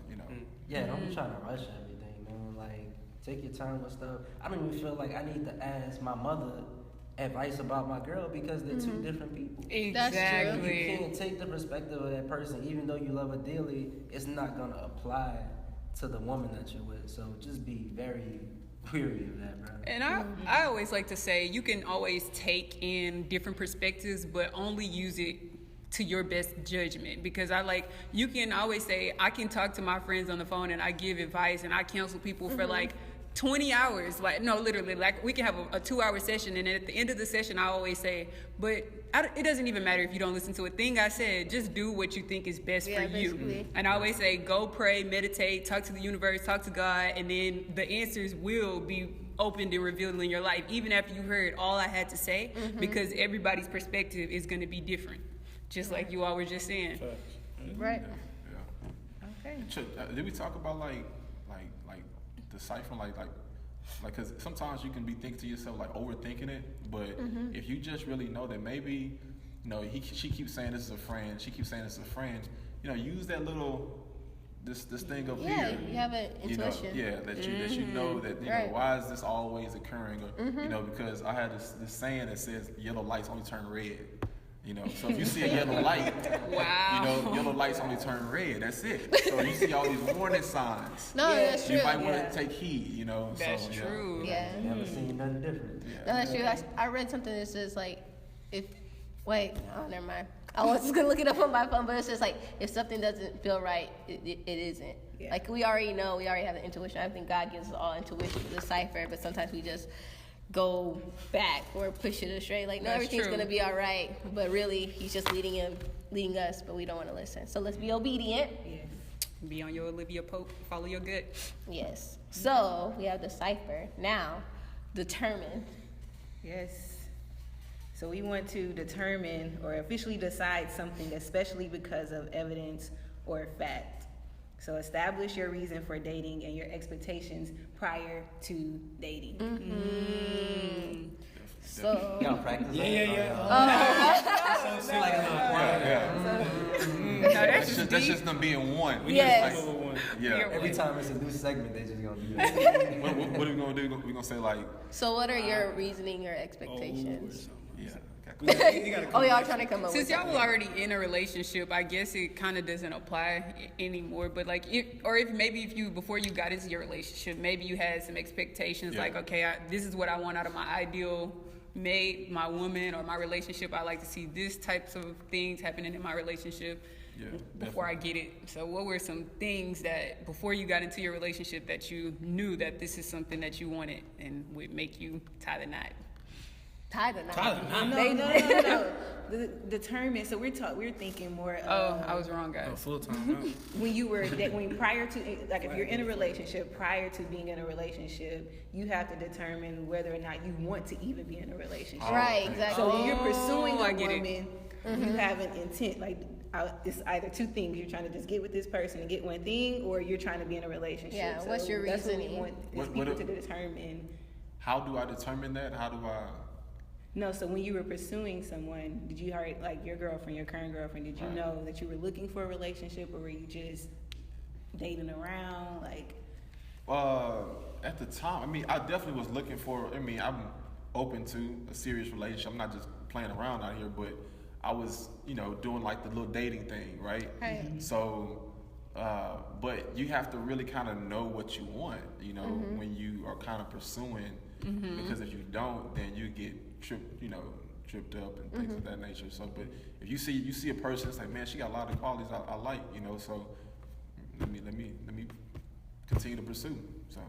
yeah, don't be trying to rush everything, man. Like, take your time with stuff. I don't even feel like I need to ask my mother advice about my girl because they're two different people. That's true. Exactly. You can't take the perspective of that person, even though you love her dearly. It's not gonna apply to the woman that you're with. So just be very weary of that, bro. And I always like to say you can always take in different perspectives, but only use it to your best judgment. Because you can always say, I can talk to my friends on the phone and I give advice and I counsel people for 20 hours. Literally, we can have a 2-hour session. And at the end of the session, I always say, but it doesn't even matter if you don't listen to a thing I said, just do what you think is best for you. basically. And I always say, go pray, meditate, talk to the universe, talk to God, and then the answers will be opened and revealed in your life, even after you heard all I had to say, because everybody's perspective is going to be different, just like you all were just saying. Right. Yeah. Okay. Did we talk about like deciphering because sometimes you can be thinking to yourself overthinking it, but if you just really know that maybe she keeps saying this is a friend, she keeps saying this is a friend, use that little this thing of Yeah, fear. you have an intuition. That you know that Right. why is this always occurring, or because I had this saying that says yellow lights only turn red. You know, so if you see a yellow light, Wow. you know, yellow lights only turn red. That's it. So you see all these warning signs. No, that's true. You might want to take heed. You know, That's so, true. Yeah. Never seen nothing different. No, that's true. I read something that says like, never mind. I was just gonna look it up on my phone, but it's just like if something doesn't feel right, it isn't. Yeah. Like we already know, we already have the intuition. I think God gives us all intuition to decipher, but sometimes we just go back or push it astray. Like, no, That's everything's true. gonna be all right, but really, He's just leading us, but we don't want to listen. So let's be obedient. Yes. Be on your Olivia Pope. Follow your gut. Yes. So we have decipher. Now, determine. Yes. So we want to determine or officially decide something, especially because of evidence or fact. So establish your reason for dating and your expectations prior to dating. So. Y'all practice that? Like a little No, that's That's just them being one. We Yes. just one. yeah. Every time it's a new segment, they just gonna do that. What are we gonna do? We're gonna say like, So what are your reasoning or expectations? yeah. Oh, y'all trying to come up Since with y'all something. was already in a relationship, I guess it kind of doesn't apply anymore. But like, if you before you got into your relationship, maybe you had some expectations, Yeah. like, okay, this is what I want out of my ideal mate, my woman, or my relationship. I like to see this types of things happening in my relationship Yeah, before I get it. So, what were some things that before you got into your relationship that you knew that this is something that you wanted and would make you tie the knot? Tie the knot. No. Determine. So we're thinking more. Oh, I was wrong, guys. Full time. When you were prior to, like, if you're in a relationship, prior to being in a relationship, you have to determine whether or not you want to even be in a relationship. Right, exactly. So when you're pursuing I a get it. woman, you have an intent. Like, it's either two things: you're trying to just get with this person and get one thing, or you're trying to be in a relationship. Yeah, So what's your that's what we reasoning? want is What people if- to determine. How do I determine that? How do I? No, so when you were pursuing someone, did you already, like your girlfriend, your current girlfriend, did you Right. know that you were looking for a relationship, or were you just dating around? Like, At the time, I mean, I definitely was looking for. I mean, I'm open to a serious relationship. I'm not just playing around out here, but I was, doing like the little dating thing, right? Right. So, but you have to really kind of know what you want, when you are kind of pursuing, because if you don't, then you get tripped up and things of that nature. So, but if you see a person, it's like, man, she got a lot of qualities I like, so let me continue to pursue. So,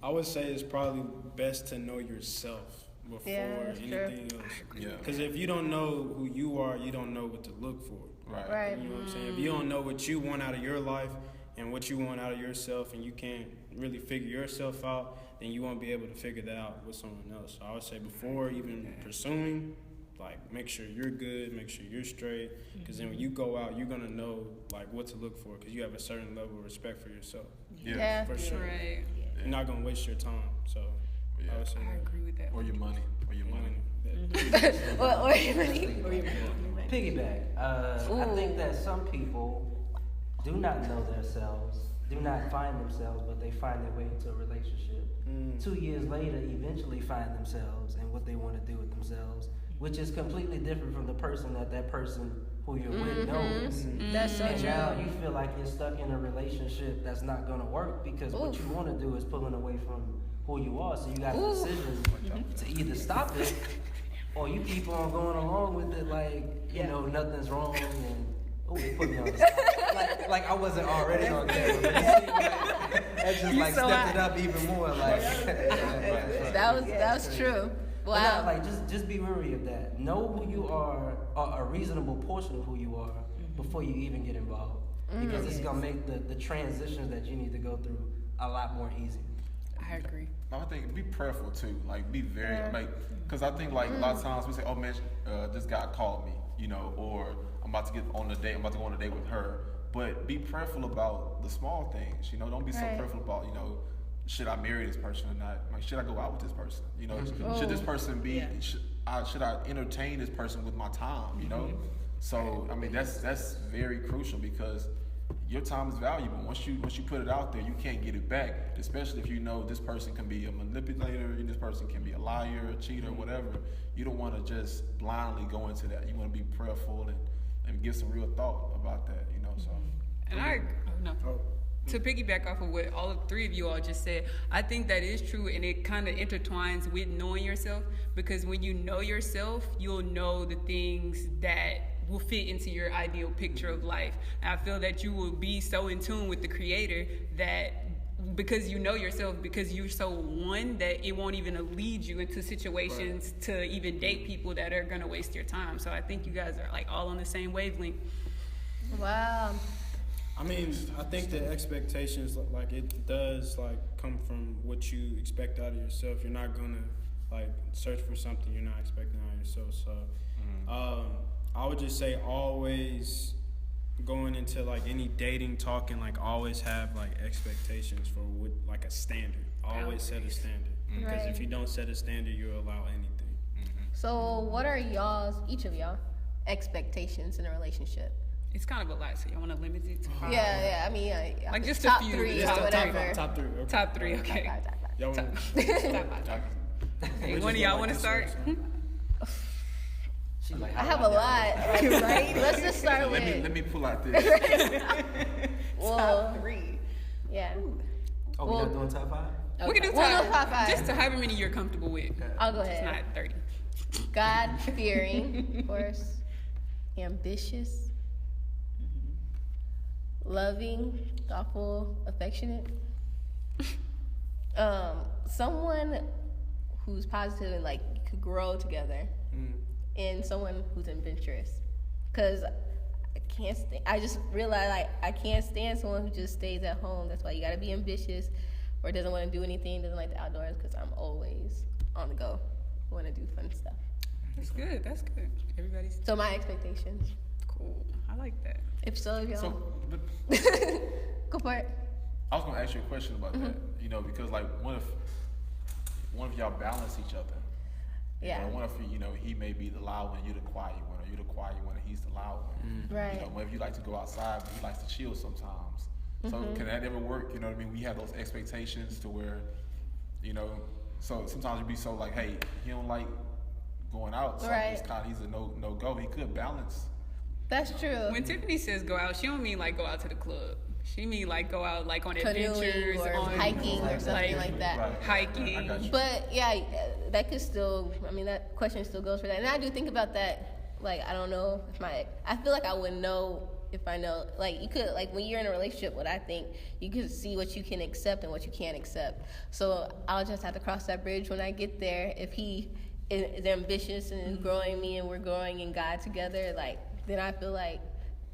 I would say it's probably best to know yourself before Yeah, that's true. anything else. Yeah. Because if you don't know who you are, you don't know what to look for. right. Right. You know what I'm saying? If you don't know what you want out of your life and what you want out of yourself, and you can't really figure yourself out, then you won't be able to figure that out with someone else. So I would say before even pursuing, like, make sure you're good, make sure you're straight, because then when you go out, you're gonna know like what to look for, because you have a certain level of respect for yourself. Yeah. For sure. Right. You're not gonna waste your time. So I would say I that. agree with that. Or your money. Or really? Piggyback. I think that some people do not know themselves, do not find themselves, but they find their way into a relationship. 2 years later, eventually find themselves and what they want to do with themselves, which is completely different from the person that person who you're with knows. That's so And true. now you feel like you're stuck in a relationship that's not going to work because what you want to do is pulling away from who you are. So you got a decision to either stop it or you keep on going along with it like, nothing's wrong and, they put me on the spot. like I wasn't already on camera. That just like stepped it up even more. Like, That was true. But Wow. no, like just be wary of that. Know who you are, or a reasonable portion of who you are, before you even get involved, because it's gonna make the transitions that you need to go through a lot more easy. I agree. I think be prayerful too. Like be very because I think like a lot of times we say, "Oh man, this guy called me," or I'm about to get on a date. I'm about to go on a date with her. But be prayerful about the small things. Don't be so prayerful about should I marry this person or not? Like, should I go out with this person? Should this person be? Should I entertain this person with my time? So I mean that's very crucial because your time is valuable. Once you put it out there, you can't get it back. Especially if you know this person can be a manipulator, this person can be a liar, a cheater, whatever. You don't want to just blindly go into that. You want to be prayerful and give some real thought about that. So. And to piggyback off of what all three of you all just said, I think that is true, and it kind of intertwines with knowing yourself, because when you know yourself, you'll know the things that will fit into your ideal picture of life. And I feel that you will be so in tune with the Creator that because you know yourself, because you're so one, that it won't even lead you into situations to even date people that are going to waste your time. So I think you guys are like all on the same wavelength. Wow. I mean, I think the expectations, like, it does, like, come from what you expect out of yourself. You're not gonna, like, search for something you're not expecting out of yourself. So, I would just say always going into, like, any dating, talking, like, always have, like, expectations for what, like, a standard. Always set a standard. Because if you don't set a standard, you'll allow anything. So what are each of y'all, expectations in a relationship? It's kind of a lot, so y'all want to limit it to 5? Yeah, I mean, like just top a few. three Top or whatever. Top three. Okay. Top 3, okay. Top five. Y'all Top want five. Hey, one of y'all want to start? She like, I have a lot, right? Let's just start with. Let me pull out this. Well, 3. yeah. Oh, we're not doing top 5? We can do We'll do top 5. just to however many you're comfortable with. I'll go It's ahead. not 30. God-fearing, of course. Ambitious. Loving, thoughtful, affectionate. Someone who's positive and like could grow together, and someone who's adventurous. Cause I can't stand. I just realized like I can't stand someone who just stays at home. That's why you gotta be ambitious, or doesn't want to do anything, doesn't like the outdoors. Cause I'm always on the go. Want to do fun stuff. That's good. That's good. Everybody's So my expectations. cool. I like that. If so, if y'all But go for it. I was gonna ask you a question about that. Because like, what if one of y'all balance each other? Yeah. What if he may be the loud one, you're the quiet one, or you're the quiet one and he's the loud one. Right. What if you like to go outside, but he likes to chill sometimes? So can that ever work? You know what I mean? We have those expectations to where, so sometimes you be so like, hey, he don't like going out, so Right. he's a no go. He could balance. That's true. When Tiffany says go out, she don't mean like go out to the club. She mean like go out like on adventures, Canoeing or on hiking or something like that. Right. hiking. I got you. But yeah, that could still. I mean, that question still goes for that. And I do think about that. Like, I don't know if I feel like I would know if I know. Like, you could, like, when you're in a relationship, what I think, you could see what you can accept and what you can't accept. So I'll just have to cross that bridge when I get there. If he is ambitious and is growing me and we're growing in God together, like, then I feel like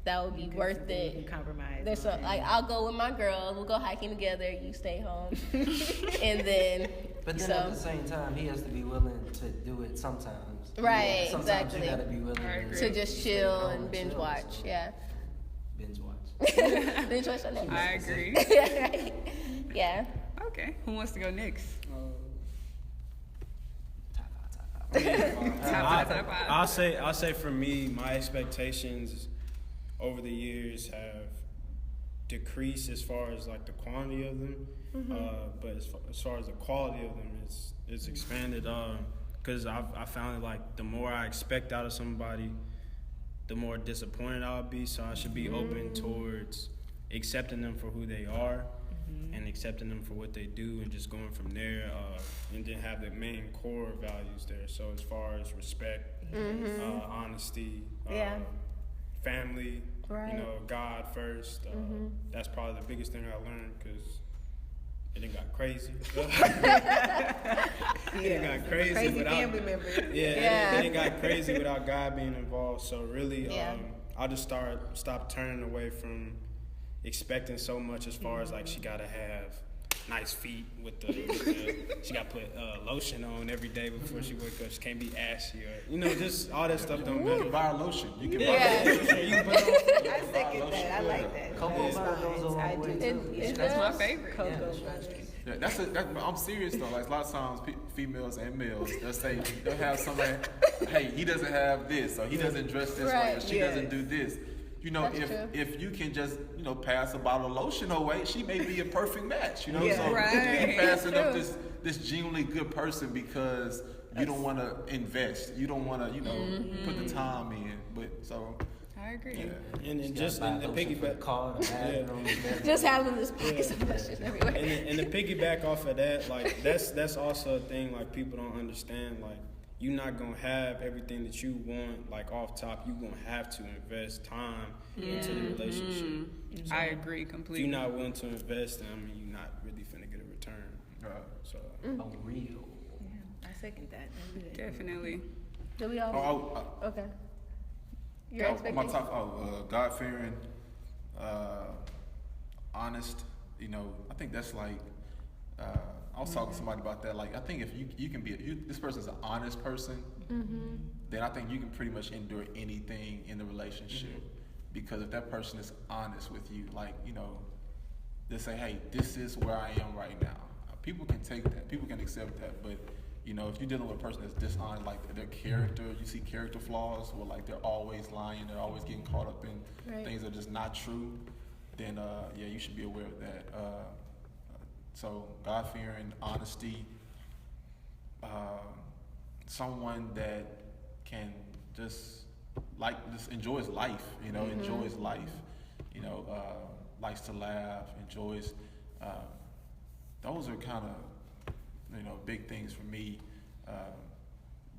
that would be worth it. Compromise. There's some, like, I'll go with my girl. We'll go hiking together. You stay home, and then. But then at the same time, he has to be willing to do it sometimes. Right, Sometimes exactly. you gotta be willing To just stay chill home and binge chill, watch. so- Yeah. Binge watch. Binge watch on Netflix. I agree. Yeah. Okay, who wants to go next? I'll say for me, my expectations over the years have decreased as far as like the quantity of them, but as far as the quality of them, it's expanded. Because I found that like the more I expect out of somebody, the more disappointed I'll be. So I should be open towards accepting them for who they are. And accepting them for what they do, and just going from there, and then have the main core values there. So as far as respect, honesty, Yeah. family, Right. God first. That's probably the biggest thing I learned, because it done got crazy. It done got crazy, Crazy without, family members. Yeah. it done got crazy without God being involved. So really, Yeah. I'll just stop turning away from expecting so much, as far as like she gotta have nice feet with the she gotta put lotion on every day before she wake up. She can't be ashy, or just all that stuff don't You matter. can buy a lotion. You can buy Yeah. a lotion. You can put on- I second that. I like that. Cocoa butter goes a long I way do too. too. That's my favorite. Cocoa Yeah. butter. Yeah, I'm serious though. Like a lot of times, females and males, they'll say they'll have somebody. Hey, he doesn't have this, or he doesn't dress this way, or Right, she yes. doesn't do this. You know, That's true. if you can just, you know, pass a bottle of lotion away, she may be a perfect match. You know, Yeah. so Right. you passing up True. this genuinely good person because you don't want to invest. You don't want to, you know, put the time in. But so, I agree. yeah. And just in the piggyback, car, the bathroom, the Just having this pockets of lotion everywhere. and the piggyback off of that, like that's also a thing like people don't understand. Like you're not gonna have everything that you want like off top. You're gonna have to invest time into the relationship. So I agree if completely. you're not willing to invest, I mean, you're not really finna get a return. So Oh, real. I second that. Definitely. Do we all? Okay. Your my expectations? top, God-fearing, honest. You know, I think that's like. I was talking to somebody about that. Like, I think if you can be this person's an honest person, then I think you can pretty much endure anything in the relationship. Because if that person is honest with you, like, you know, they say, hey, this is where I am right now. People can take that. People can accept that. But you know, if you're dealing with a person that's dishonest, like their character, you see character flaws, or like they're always lying, they're always getting caught up in things that are just not true, then yeah, you should be aware of that. So God-fearing, honesty, someone that can just enjoys life, you know, enjoys life, you know, likes to laugh, enjoys. Those are kind of, you know, big things for me.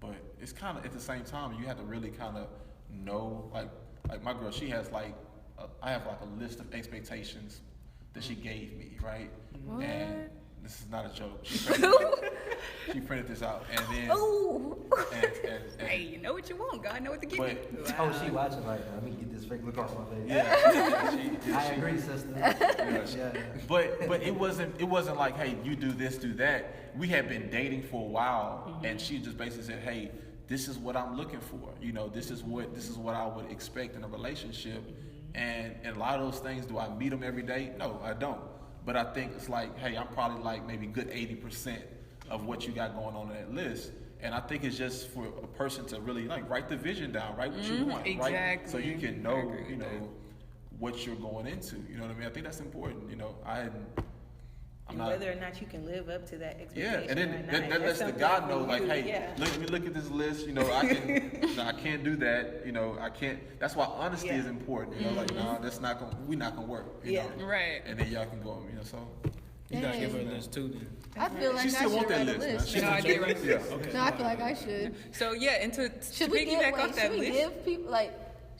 But it's kind of at the same time you have to really kind of know, like my girl, she has like I have like a list of expectations that she gave me, right? What? And this is not a joke. She printed this out, and then and Hey, you know what you want. God know what to give you. but Oh, she watching right now. Let me get this fake look off my face. yeah, I agree, sister. yeah, Yeah. But it wasn't like, hey, you do this, do that. We had been dating for a while, and she just basically said, hey, this is what I'm looking for. You know, this is what I would expect in a relationship. And a lot of those things, do I meet them every day? No, I don't. But I think it's like, hey, I'm probably like maybe good 80% of what you got going on that list. And I think it's just for a person to really like write the vision down, write what you want, right? Exactly. So you can I know, agree with you know, that. what you're going into. You know what I mean? I think that's important. You know, I'm And not. whether or not you can live up to that Yeah, expectation. and then or that not, lets that's the God something know, for like, you. hey, Yeah. let me look at this list. You know, I can, no, I can't do that. You know, I can't. That's why honesty Yeah. is important. You know, like, no, that's not gonna, we're not gonna work. You Yeah. know? Right. And then y'all can go. You know, so you gotta give her a Dang. list too. Then I feel like she I still should want that write a list, man. list. She No, I did right. Yeah. okay. No, I feel like I should. So yeah, and to Should we give? piggyback Wait, off that should we list. give people like?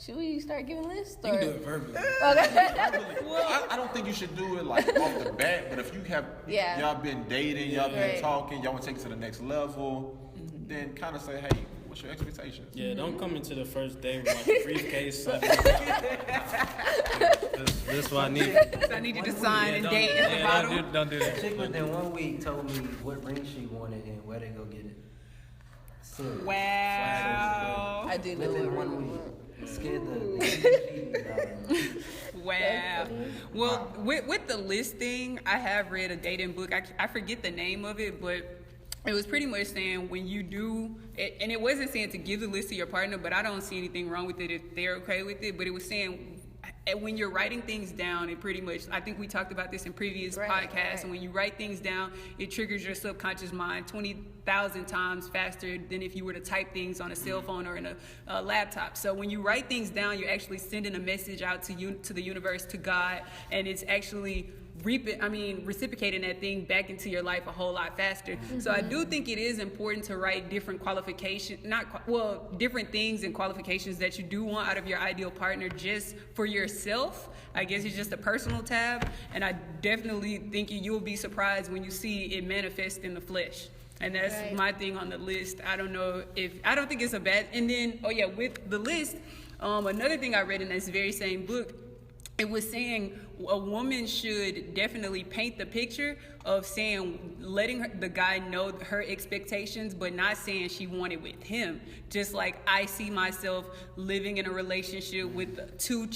Should we start giving lists? You Or? can do it verbally. Okay. I don't think you should do it like off the bat, but if you have, Yeah. y'all been dating, y'all been Right. talking, y'all want to take it to the next level, then kind of say, hey, what's your expectations? Yeah, don't come into the first day with like a briefcase. Like, this is what I need. So I need you to sign and date at the bottom. Don't do that. Chick within 1 week told me what ring she wanted and where they go get it. Serious. Wow. I do know Within what 1 we week. want. Scared the Wow. Well, with the listing, I have read a dating book. I forget the name of it, but it was pretty much saying when you do, and it wasn't saying to give the list to your partner, but I don't see anything wrong with it if they're okay with it. But it was saying when you're writing things down, it pretty much, I think we talked about this in previous podcasts, right. and when you write things down, it triggers your subconscious mind 20,000 times faster than if you were to type things on a cell phone or in a laptop. So when you write things down, you're actually sending a message out to the universe, to God, and it's actually reciprocating that thing back into your life a whole lot faster. So I do think it is important to write different different things and qualifications that you do want out of your ideal partner just for yourself. I guess it's just a personal tab, and I definitely think you'll be surprised when you see it manifest in the flesh. And that's Right. my thing on the list. I don't think it's a bad, and then, with the list, another thing I read in this very same book, it was saying a woman should definitely paint the picture of saying, letting the guy know her expectations, but not saying she wanted with him. Just like I see myself living in a relationship with two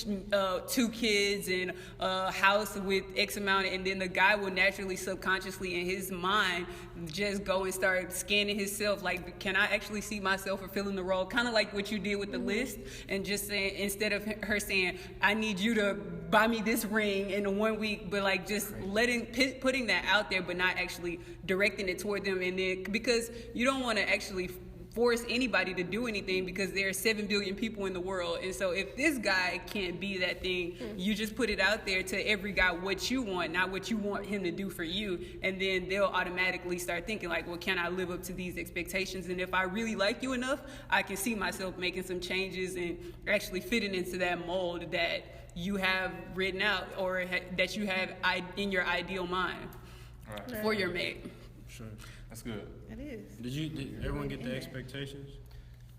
kids and a house with X amount, and then the guy will naturally, subconsciously in his mind, just go and start scanning himself. Like, can I actually see myself fulfilling the role? Kind of like what you did with the list, and just saying, instead of her saying, I need you to buy me this ring in 1 week, but like just putting that out there, but not actually directing it toward them. And then, because you don't want to actually force anybody to do anything, because there are 7 billion people in the world. And so if this guy can't be that thing, you just put it out there to every guy what you want, not what you want him to do for you. And then they'll automatically start thinking like, well, can I live up to these expectations? And if I really like you enough, I can see myself making some changes and actually fitting into that mold that you have written out, or that you have in your ideal mind for your mate. Sure. That's good. It is. Did everyone get the expectations?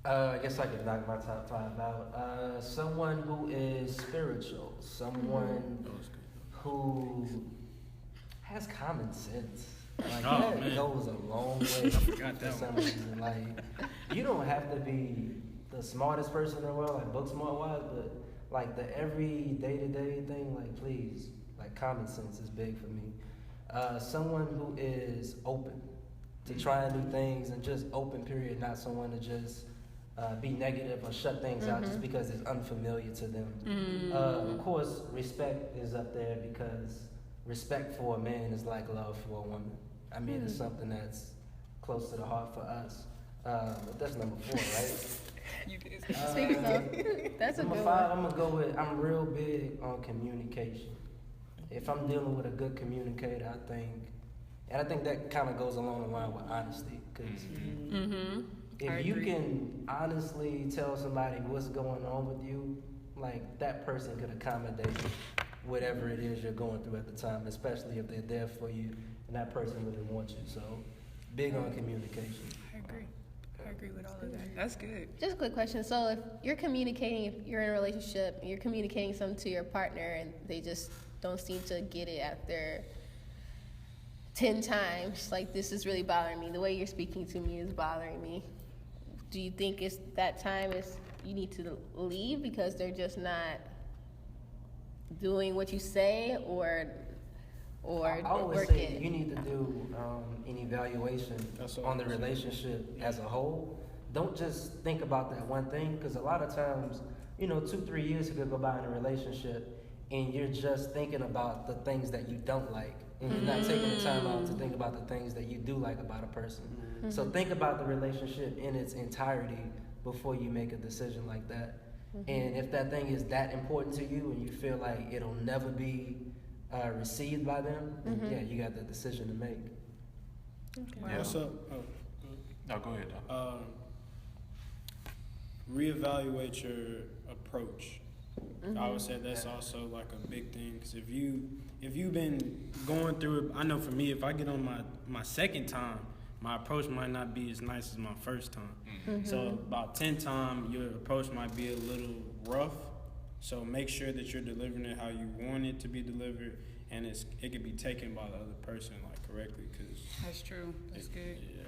I guess I could knock my top 5 out. Someone who is spiritual, someone who has common sense. Like, that goes a long way for some reason. Like, you don't have to be the smartest person in the world, like book smart wise, but like the every day-to-day thing, like, please, like, common sense is big for me. Someone who is open to trying new things, and just open, period, not someone to just be negative or shut things out just because it's unfamiliar to them. Of course, respect is up there, because respect for a man is like love for a woman. I mean, it's something that's close to the heart for us. But that's number 4, right? You did. That's a Number good 5, one. I'm gonna go with, I'm real big on communication. If I'm dealing with a good communicator, I think that kind of goes along the line with honesty, because if you can honestly tell somebody what's going on with you, like, that person could accommodate whatever it is you're going through at the time, especially if they're there for you and that person really wants you. So, big on communication. I agree with all of that. That's good. Just a quick question. So if you're communicating, if you're in a relationship, you're communicating something to your partner and they just don't seem to get it after 10 times, like, this is really bothering me, the way you're speaking to me is bothering me, do you think it's that time is you need to leave because they're just not doing what you say, or I always work say it? you need to do an evaluation on the relationship as a whole. Don't just think about that one thing, because a lot of times, 2-3 years could go by in a relationship and you're just thinking about the things that you don't like, and you're not taking the time out to think about the things that you do like about a person. So think about the relationship in its entirety before you make a decision like that. And if that thing is that important to you and you feel like it'll never be received by them, then yeah, you got the decision to make. Yeah. What's up? No, go ahead, Doc. Reevaluate your approach. I would say that's also like a big thing, because if you've been going through it, I know for me, if I get on my second time, my approach might not be as nice as my first time. So about 10 times, your approach might be a little rough. So make sure that you're delivering it how you want it to be delivered, and it can be taken by the other person like correctly. Cause That's true. That's good. Yeah.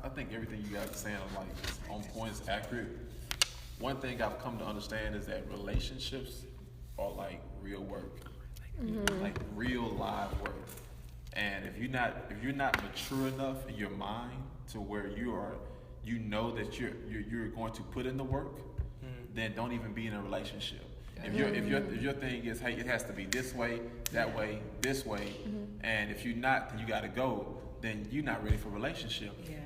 I think everything you guys are saying is like on point, is accurate. One thing I've come to understand is that relationships are like real work, like real live work. And if you're not mature enough in your mind to where you know that you're going to put in the work, then don't even be in a relationship. If your thing is, hey, it has to be this way, that way, this way, and if you're not, then you got to go. Then you're not ready for a relationship. Yeah.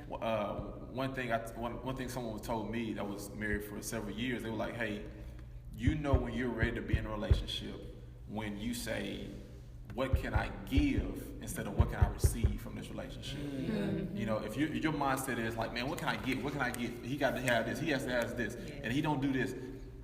One thing someone told me that was married for several years, they were like, hey, you know when you're ready to be in a relationship when you say, what can I give instead of what can I receive from this relationship? If your mindset is like, man, what can I get? What can I get? He got to have this. He has to have this, and he don't do this.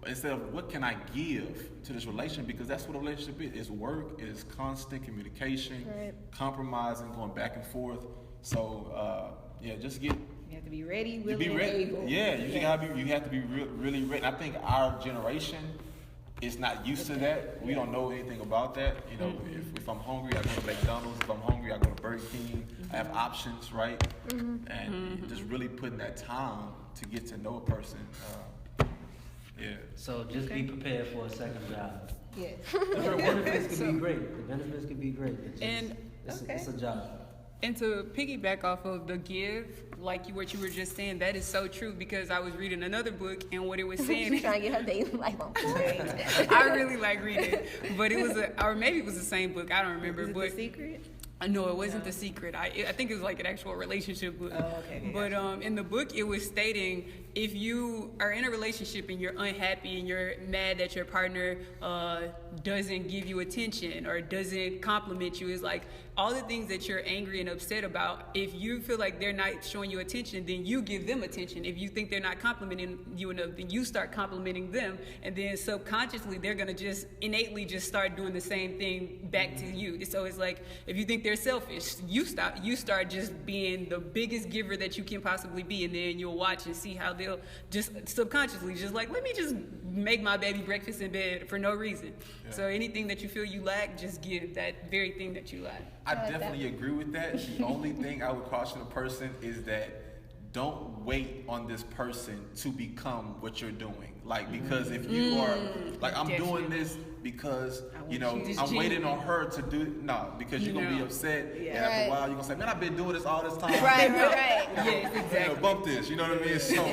Instead of what can I give to this relationship, because that's what a relationship is. It's work. It is constant communication, compromising, going back and forth. So just get. You have to be ready, You willing, be ready. and able. Yeah, you have to be really ready. I think our generation, is not used to that. We don't know anything about that. You know, if I'm hungry, I go to McDonald's. If I'm hungry, I go to Burger King. I have options, right? And just really putting that time to get to know a person. Yeah. So just be prepared for a second job. Yeah. The benefits could be great. The benefits could be great. It's a job. And to piggyback off of the give, like what you were just saying, that is so true because I was reading another book and what it was saying. She's trying to get her dating life on point. I really like reading, but it was or maybe it was the same book. I don't remember. Is it but The Secret? No, it wasn't The Secret. I think it was like an actual relationship book. Oh, okay. But in the book, it was stating if you are in a relationship and you're unhappy and you're mad that your partner doesn't give you attention or doesn't compliment you, it's like all the things that you're angry and upset about, if you feel like they're not showing you attention, then you give them attention. If you think they're not complimenting you enough, then you start complimenting them. And then subconsciously, they're going to just innately just start doing the same thing back to you. So it's like, if you think they're selfish, you start just being the biggest giver that you can possibly be. And then you'll watch and see how they'll just subconsciously just like, let me just make my baby breakfast in bed for no reason. Yeah. So anything that you feel you lack, just give that very thing that you lack. I definitely agree with that. The only thing I would caution a person is that don't wait on this person to become what you're doing. Like, because if you are, like, I'm doing this because, you know, I'm waiting on her to do, no, because you're going to be upset. Yeah. And after a while, you're going to say, man, I've been doing this all this time. Right. Yes, exactly. You know, bump this, you know what I mean? So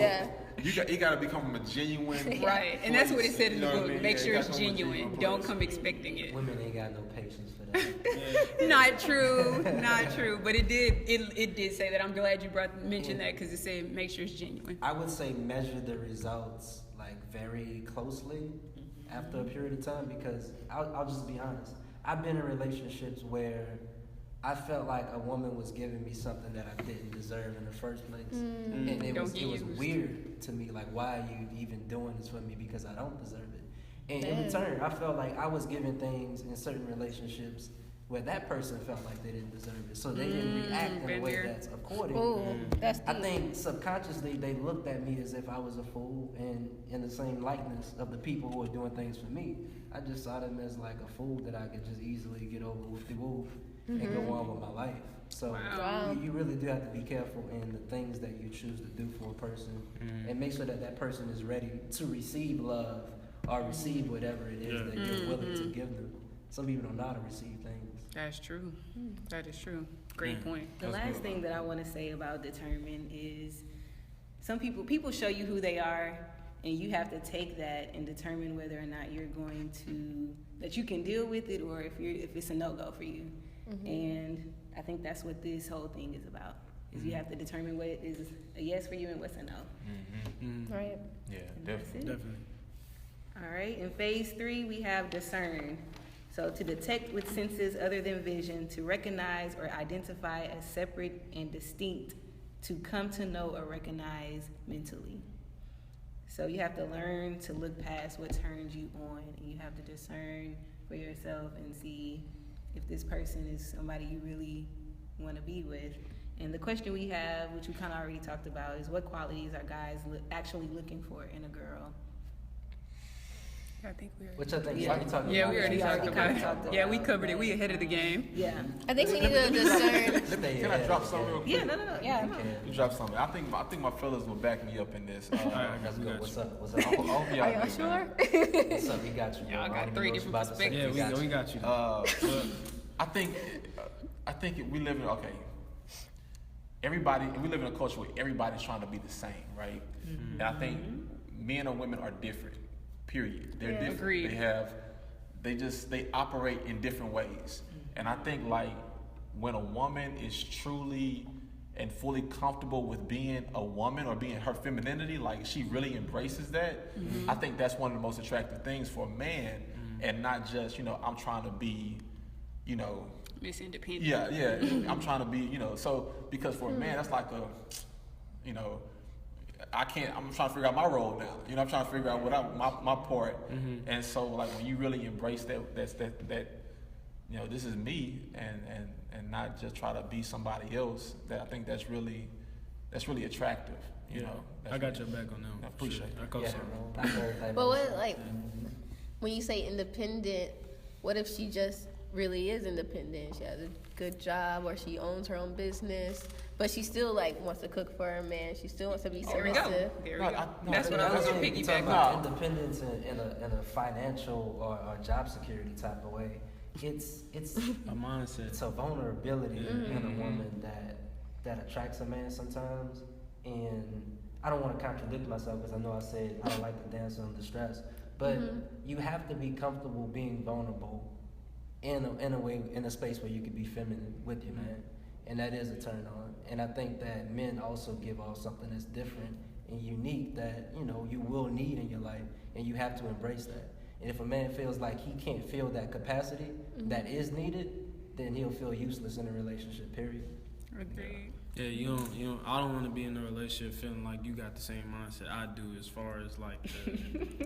you got to become a genuine. Right. And that's what it said in the book. I mean? Make sure it's genuine. Don't come expecting it. Women ain't got no patience for that. Not true. But it did say that. I'm glad you mentioned that because it said make sure it's genuine. I would say measure the results like very closely after a period of time, because I'll just be honest. I've been in relationships where I felt like a woman was giving me something that I didn't deserve in the first place. And it was weird to me, like, why are you even doing this for me because I don't deserve it? And in return, I felt like I was giving things in certain relationships where that person felt like they didn't deserve it. So they didn't react in a way that's according. I think subconsciously they looked at me as if I was a fool, and in the same likeness of the people who are doing things for me, I just saw them as like a fool that I could just easily get over with the woo and go on with my life. So you really do have to be careful in the things that you choose to do for a person, and make sure that that person is ready to receive love or receive whatever it is that you're willing to give them. Some people don't know how to receive things. That's true. That is true. Great point. The last thing that I want to say about determine is some people show you who they are, and you have to take that and determine whether or not you're going to, that you can deal with it, or if it's a no-go for you. And I think that's what this whole thing is about. Is you have to determine what is a yes for you and what's a no. Right. Yeah, definitely. All right. In phase 3, we have discern. So to detect with senses other than vision, to recognize or identify as separate and distinct, to come to know or recognize mentally. So you have to learn to look past what turns you on, and you have to discern for yourself and see if this person is somebody you really want to be with. And the question we have, which we kind of already talked about, is what qualities are guys actually looking for in a girl? I think we already. Which I think Yeah. we talked about. Yeah, we already talked about it. talked Yeah, about we it. covered it. We ahead of the game. Yeah. I think we need to discern. Can I drop something real quick? Yeah, no. Yeah. You drop something. I think my fellas will back me up in this. Let's go. What's up? I hope y'all Are y'all do, sure? man. What's up? We got you. Y'all bro. got I don't three even know different what you about to say. perspectives. We got you. I think we live in we live in a culture where everybody's trying to be the same, right? And I think men and women are different. Period. They're different. Agreed. They operate in different ways. And I think like when a woman is truly and fully comfortable with being a woman or being her femininity, like she really embraces that, I think that's one of the most attractive things for a man, and not just, I'm trying to be, Miss Independent. yeah, I'm trying to be, so because for a man, that's like I'm trying to figure out my role now. I'm trying to figure out my part. And so like when you really embrace that this is me and not just try to be somebody else, that I think that's really attractive. I got your back on that. I appreciate it. it. I co-sign. But what, like, when you say independent, what if she just really is independent? She has a good job, or she owns her own business, but she still like wants to cook for her man. She still wants to be There we submissive. go. There No, we go. I- no, That's what I was You're going to talking piggyback about on. independence in a financial or job security type of way. It's A mindset. it's a vulnerability in a woman that attracts a man sometimes. And I don't want to contradict myself because I know I said I don't like to dance on distress, but you have to be comfortable being vulnerable in a way, in a space where you can be feminine with your man, and that is a turn on. And I think that men also give off something that's different and unique that you will need in your life, and you have to embrace that. And if a man feels like he can't feel that capacity that is needed, then he'll feel useless in a relationship. Period. Agreed. Yeah, you don't. I don't want to be in a relationship feeling like you got the same mindset I do, as far as like,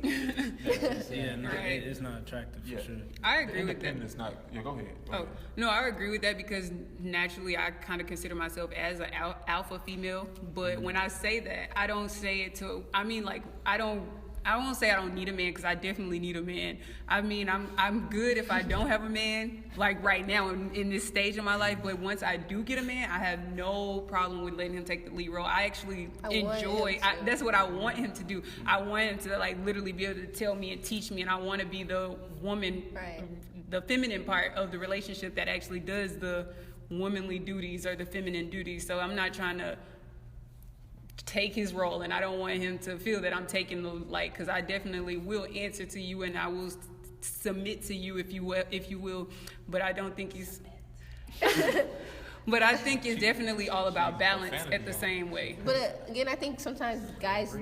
Right. it's not attractive for sure. I agree with that. Independence not. Yeah, go ahead. Go Oh, ahead. no, I agree with that because naturally I kind of consider myself as an alpha female. But when I say that, I don't say it to, I mean, like, I won't say I don't need a man because I definitely need a man. I mean, I'm good if I don't have a man, like right now in this stage of my life. But once I do get a man, I have no problem with letting him take the lead role. I actually enjoy. That's what I want him to do. I want him to like literally be able to tell me and teach me, and I want to be the woman, the feminine part of the relationship that actually does the womanly duties or the feminine duties. So I'm not trying to take his role, and I don't want him to feel that I'm taking the because I definitely will answer to you and I will submit to you if you will, but I don't think he's but I think it's definitely all about balance at the same way. But again, I think sometimes guys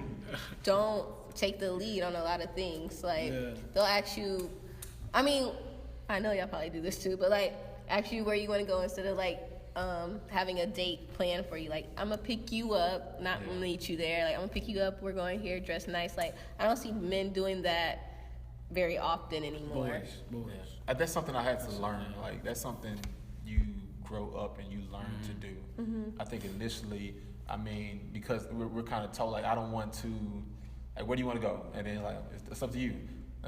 don't take the lead on a lot of things. Like they'll ask you, I mean, I know y'all probably do this too, but like ask you where you want to go instead of like having a date planned for you. Like, I'm gonna pick you up, not meet you there. Like, I'm gonna pick you up, we're going here, dress nice. Like, I don't see men doing that very often anymore. Boys. That's something I had to learn. Like, that's something you grow up and you learn to do. I think initially, I mean, because we're kind of told, like, I don't want to, like, where do you want to go? And then, like, it's up to you.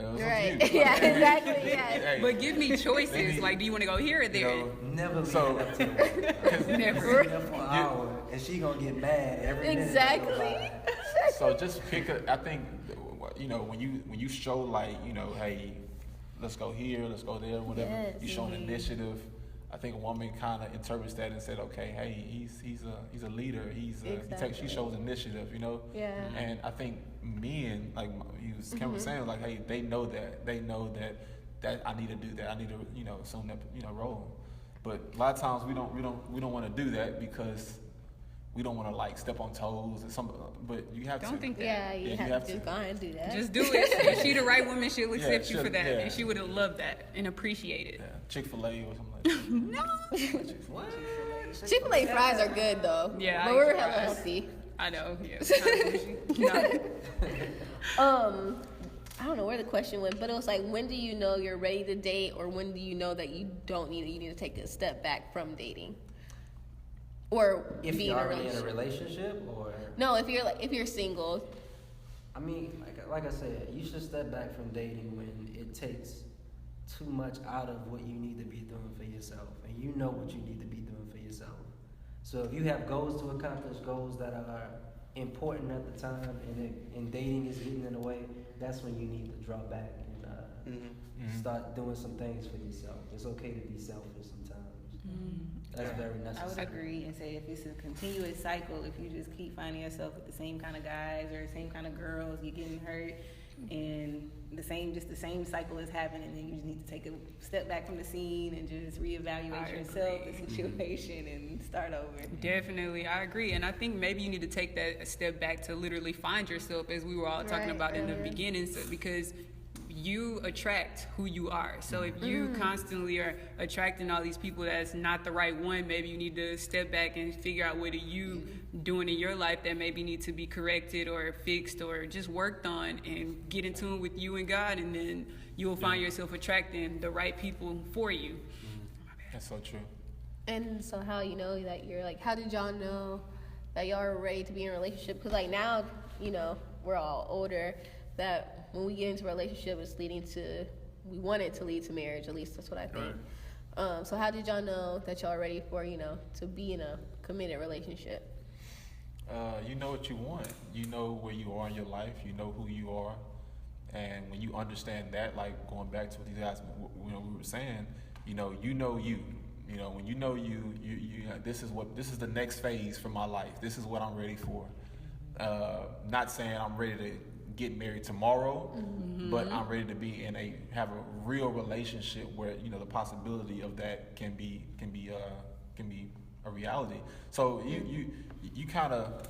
Right. Yeah, exactly. Yeah. Hey, But give me choices. Like, do you want to go here or there? Never be So- up to her. Never. Sit there for an hour, and she gonna get mad every minute. Exactly. So just pick I think, when you show like, hey, let's go here, let's go there, whatever. Yes, You show an initiative. I think a woman kind of interprets that and said, okay, hey, he's a leader. She shows initiative, Yeah. And I think men, like Kim was saying, like, hey, they know that I need to do that. I need to, assume that, role. But a lot of times we don't want to do that because we don't want to like step on toes or something. But you have to. Don't think that. Yeah, you Yeah, have to just go ahead and do that. Just do it. If she the right woman, she'll accept you she'll- for that. yeah. And she would have loved that and appreciated it. Yeah, Chick-fil-A or something like that. No. Chick-fil-A fries are good though. Yeah, but I we're eat hella fries. healthy. I know. Yeah. No. I don't know where the question went, but it was like, when do you know you're ready to date, or when do you know that you don't need it? You need to take a step back from dating, or If be you're in a already in a relationship. relationship, or No, if you're single. I mean, like I said, you should step back from dating when it takes too much out of what you need to be doing for yourself, and you know what you need to be doing for yourself. So if you have goals to accomplish, goals that are important at the time, and dating is getting in the way, that's when you need to draw back and start doing some things for yourself. It's okay to be selfish sometimes. That's very I would necessary. agree and say if it's a continuous cycle, if you just keep finding yourself with the same kind of guys or the same kind of girls, you're getting hurt, and the same cycle is happening, then you just need to take a step back from the scene and just reevaluate I yourself, agree. the situation, and start over. Definitely, I agree, and I think maybe you need to take that a step back to literally find yourself, as we were all talking Right, about in the earlier. beginning, so, because you attract who you are. So if you constantly are attracting all these people that's not the right one, maybe you need to step back and figure out what are you doing in your life that maybe need to be corrected or fixed or just worked on, and get in tune with you and God, and then you will find yourself attracting the right people for you. That's so true. And so how you know that you're like, how did y'all know that y'all are ready to be in a relationship? Because like now, we're all older. that when we get into a relationship, it's we want it to lead to marriage. At least that's what I think. Right. So how did y'all know that y'all are ready for, to be in a committed relationship? You know what you want. You know where you are in your life. You know who you are. And when you understand that, like going back to what these guys, we were saying, you. When you know you, this is the next phase for my life. This is what I'm ready for. Not saying I'm ready to get married tomorrow, but I'm ready to have a real relationship where the possibility of that can be a reality. So you kind of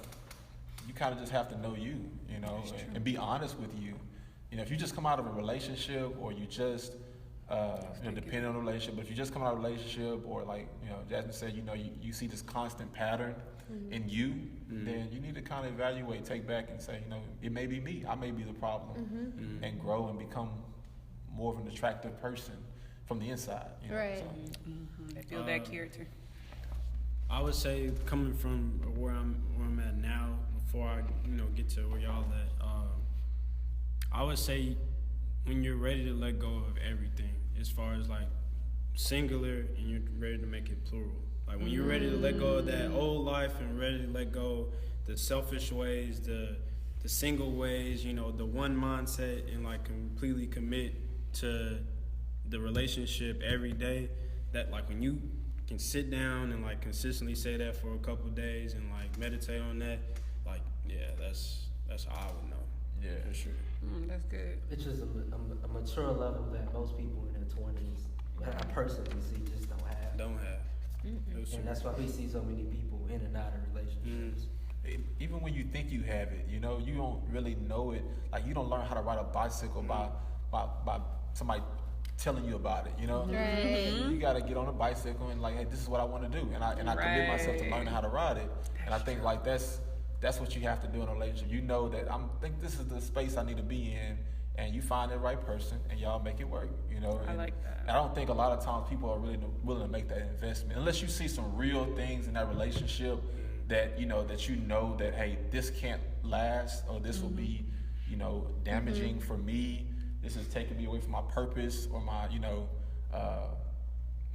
just have to know you, and be honest with you. If you just come out of a relationship, or you just depending on the relationship, but if you just come out of a relationship, or like Jasmine said, you see this constant pattern in you, then you need to kind of evaluate, take back, and say, it may be me. I may be the problem, and grow and become more of an attractive person from the inside. Right. So. They feel that character. I would say, coming from where I'm at now, before I get to where y'all at, I would say when you're ready to let go of everything, as far as like singular, and you're ready to make it plural. Like when you're ready to let go of that old life and ready to let go the selfish ways, the single ways, the one mindset, and like completely commit to the relationship every day. That like when you can sit down and like consistently say that for a couple of days and like meditate on that, like that's how I would know. Yeah, for sure. That's good. It's just a mature level that most people in their 20s, I personally see, just don't have. And that's why we see so many people in and out of relationships. Even when you think you have it, you don't really know it. Like you don't learn how to ride a bicycle by somebody telling you about it. Right. You got to get on a bicycle and like, hey, this is what I want to do, and I commit myself to learning how to ride it. And I think like that's what you have to do in a relationship. That I think this is the space I need to be in, and you find the right person, and y'all make it work. I like that. I don't think a lot of times people are really willing to make that investment unless you see some real things in that relationship that that hey, this can't last, or this will be damaging for me. This is taking me away from my purpose, or my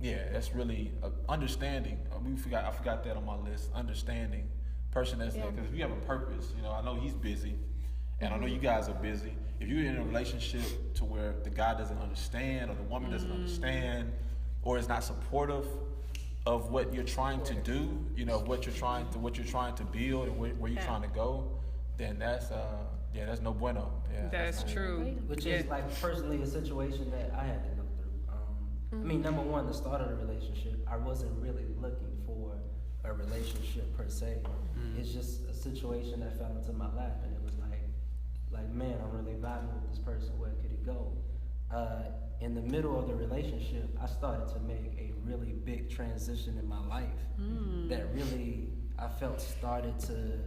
that's really understanding. I forgot that on my list. Understanding. Person that's there, because if you have a purpose, I know he's busy, and I know you guys are busy. If you're in a relationship to where the guy doesn't understand, or the woman doesn't understand, or is not supportive of what you're trying to do, what you're trying to build, and where you're trying to go, then that's no bueno. Yeah, that's true. Which is like personally a situation that I had to go through. I mean, number one, the start of the relationship, I wasn't really looking for a relationship per se. It's just a situation that fell into my lap, and it was like man, I'm really vibing with this person. Where could it go? In the middle of the relationship, I started to make a really big transition in my life that really I felt started to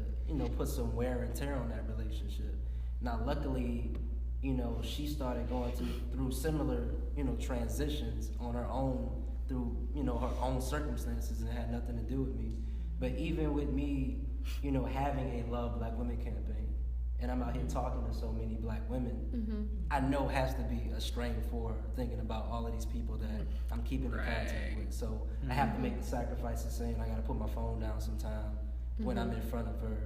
put some wear and tear on that relationship. Now, luckily, she started going through similar transitions on her own, through her own circumstances, and it had nothing to do with me. But even with me having a Love Black Women campaign, and I'm out here talking to so many Black women, I know has to be a strain for thinking about all of these people that I'm keeping in contact with. So I have to make the sacrifices, saying I got to put my phone down sometime when I'm in front of her.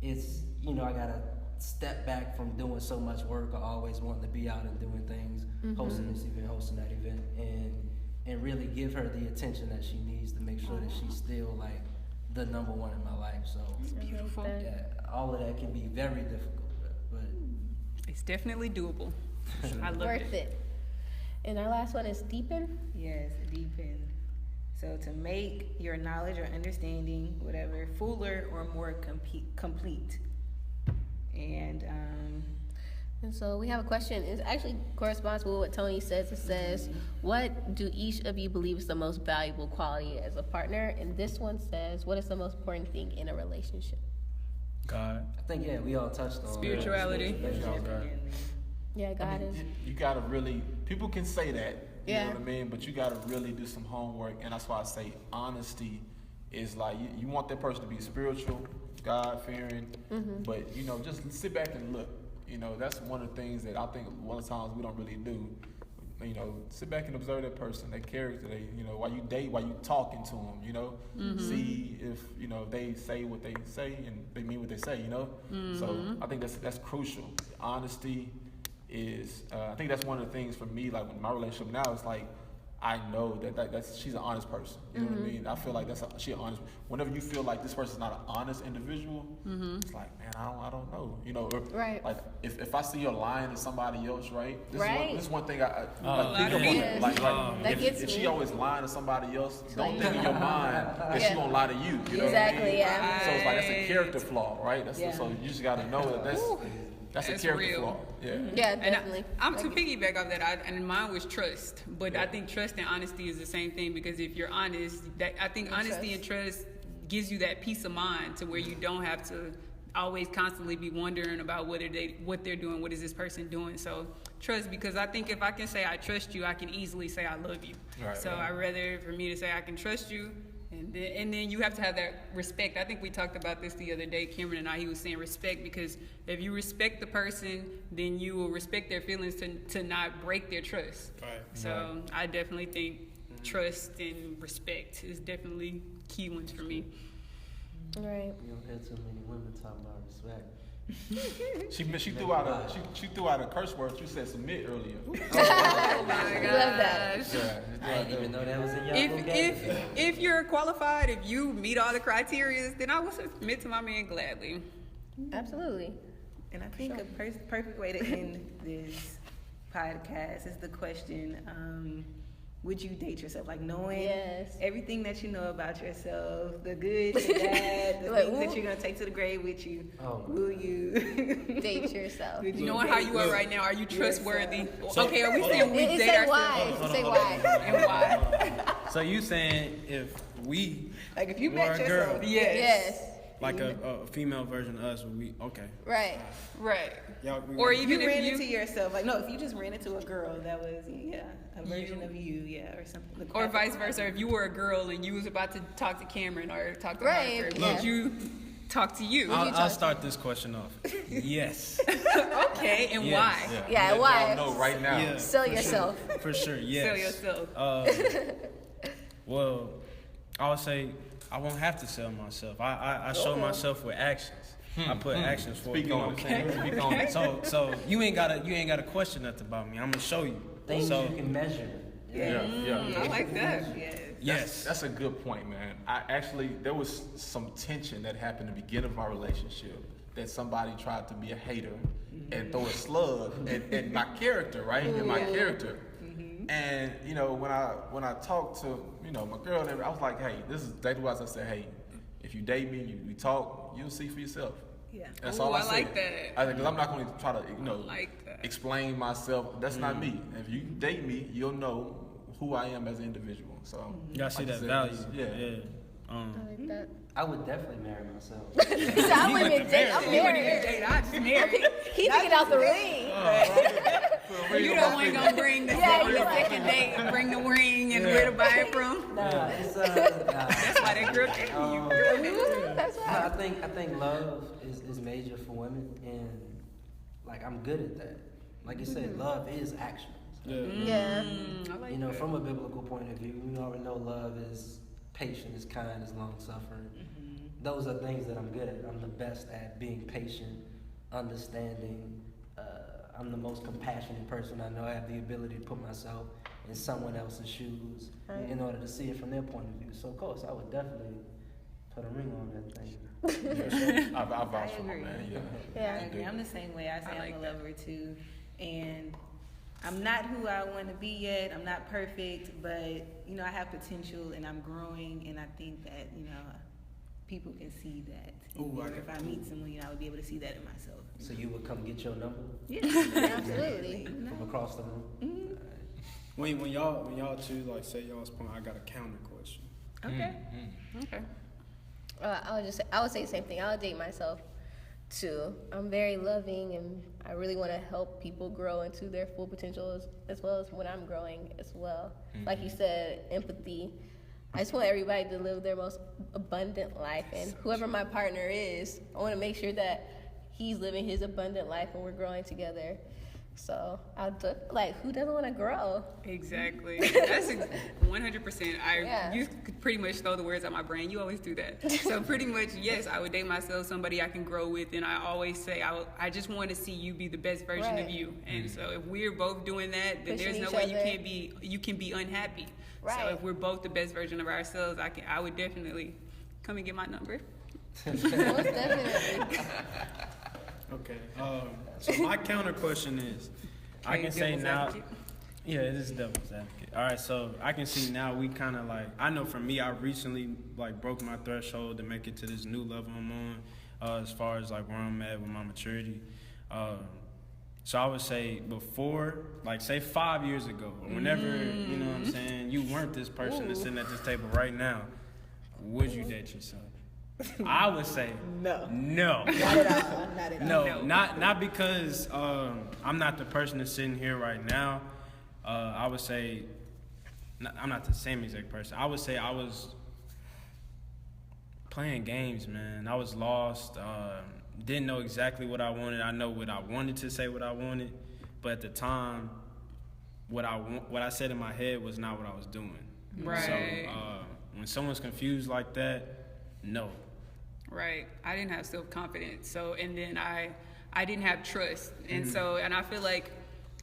It's I got to step back from doing so much work, or always wanting to be out and doing things, hosting this event, hosting that event, and really give her the attention that she needs to make sure that she's still like the number one in my life. So It's beautiful. yeah, all of that can be very difficult, but It's definitely doable. I love Worth it. And our last one is deepen. Yes, deepen. So to make your knowledge or understanding, whatever, fuller or more complete. And so we have a question. It actually corresponds with what Tony says. It says, what do each of you believe is the most valuable quality as a partner? And this one says, what is the most important thing in a relationship? God. I think we all touched on Spirituality. Yeah, God is. You gotta really, people can say that, you Yeah. know what I mean? But you gotta really do some homework, and that's why I say honesty is like, you want that person to be spiritual, God-fearing, but just sit back and look. You know, that's one of the things that I think one of the times we don't really do. You know, sit back and observe that person, that character. You know, while you date, while you talking to them, you know, see if, you know, they say what they say and they mean what they say, you know. So I think that's crucial. Honesty is, I think that's one of the things for me. Like in my relationship now, it's like I know that's she's an honest person. You know what I mean? I feel like she's honest. Whenever you feel like this person's not an honest individual, it's like, man, I don't know. You know, Right. like if I see her lying to somebody else, right? Right. This is one thing I lot of think men. That gets if she me. always lying to somebody else, don't like- think in your mind that she gonna lie to you. You know what I Exactly, mean? yeah. So it's like that's a character flaw, right? Yeah. So you just gotta know that that's a That's character real. flaw. Yeah. Yeah, And definitely. I'm to piggyback off that, and mine was trust. But I think trust and honesty is the same thing, because if you're honest, I think honesty and trust gives you that peace of mind to where you don't have to always constantly be wondering about what they're doing, what is this person doing. So trust, because I think if I can say I trust you, I can easily say I love you. Right, so right. I'd rather for me to say I can trust you. And then you have to have that respect. I think we talked about this the other day, Cameron and I. He was saying respect, because if you respect the person, then you will respect their feelings to not break their trust. Right. So I definitely think trust and respect is definitely key ones for me. Right. You don't hear too many women talking about respect. She threw out a curse word. She said submit earlier. Oh my Love that. gosh. I didn't even know that was in y'all If vocabulary. if you're qualified, if you meet all the criteria, then I would submit to my man gladly. Absolutely. And I think a perfect way to end this podcast is the question, would you date yourself? Like knowing Yes. everything that you know about yourself, the good, the bad, the Like, things that ooh. you're going to take to the grave with you. Oh, my Will you Date yourself. Would Knowing how you are right now, are you trustworthy? So- Okay, are we saying we It date say ourselves? why. Say why. And why? So you saying if we Like if you were met a yourself. girl, Yes. like a female version of us, would we okay? Right. Right. Y'all, we Or If even you ran if into you, yourself, like no, if you just ran into a girl that was a version of you, or something, or vice versa, if you were a girl and you was about to talk to Cameron or talk to Right, Harper, yeah. would you talk to you? I'll start this question off. Yes. Okay, and Yes. why? Yeah, Let why? y'all know right now. Yeah. Sell yourself. For sure. Yes. Sell yourself. Well, I would say I won't have to sell myself. I show myself with actions. I put actions for it. Speak You know on what I'm it. saying? Speak on it. So you ain't gotta question nothing about me. I'm gonna show you. Things So you can measure. Yeah. I like that. Yes. yes. That's a good point, man. There was some tension that happened in the beginning of my relationship, that somebody tried to be a hater and throw a slug at my character, right? In my character. And you know, when I talked to my girl, and everything, I was like, hey, this is exactly what I said. Hey, if you date me, we talk, you'll see for yourself. Yeah. That's Ooh, all I I said. like that. Because I'm not going to try to like that. explain myself. That's not me. If you date me, you'll know who I am as an individual. So You gotta see like I that said, value. just- yeah. I like that. I would definitely marry myself. He said, I wouldn't even date. I'm You wouldn't even married. date. I just married. He thinking out the ring. You the one gonna bring the Yeah, you like- second date, bring the ring, and where to buy it from. Nah, it's That's why that girl came to you. That's No, right. I think love is major for women, and like I'm good at that. Like you said, love is actions. Yeah. I like You know, that. from a biblical point of view, we already know love is patient, is kind, is long suffering. Those are things that I'm good at. I'm the best at being patient, understanding. I'm the most compassionate person I know. I have the ability to put myself in someone else's shoes in order to see it from their point of view. So, of course, I would definitely put a ring on that thing. I vouch for my agree. man. Yeah. Yeah. I agree. I'm the same way. I say I like I'm a that. lover too, and I'm not who I want to be yet. I'm not perfect, but I have potential, and I'm growing. And I think that people can see that. Ooh, And if I meet someone, I would be able to see that in myself. So you would come get your number Yeah, Absolutely. from across the room? When y'all two like say y'all's point, I got a counter question. Okay. Okay. I would say the same thing. I would date myself too. I'm very loving, and I really want to help people grow into their full potential as well as when I'm growing as well. Like you said, empathy. I just want everybody to live their most abundant life, and whoever my partner is, I want to make sure that he's living his abundant life and we're growing together. So like, who doesn't want to grow? Exactly. That's 100%. Yeah. You could pretty much throw the words out my brain. You always do that. So pretty much, yes, I would date myself somebody I can grow with, and I always say I just want to see you be the best version Right. of you. And so if we're both doing that, then Pushing there's no each way other. you can be unhappy. Right. So if we're both the best version of ourselves, I would definitely come and get my number. Most definitely. Okay. So my counter question is, I Okay, can say devil's now. advocate. Yeah, it is devil's advocate. All right, so I can see now we kind of like, I know for me, I recently like broke my threshold to make it to this new level I'm on, as far as like where I'm at with my maturity. So I would say before, like say 5 years ago, or whenever, you know what I'm saying, you weren't this person that's sitting at this table right now, would you date yourself? I would say No. no. Not at all. Not at all. No, not because I'm not the person that's sitting here right now. I would say I'm not the same exact person. I would say I was playing games, man. I was lost. Didn't know exactly what I wanted. I know what I wanted to say, what I wanted, but at the time, what I said in my head was not what I was doing. Right. So when someone's confused like that, no. Right. I didn't have self-confidence. So, and then I didn't have trust. And so, and I feel like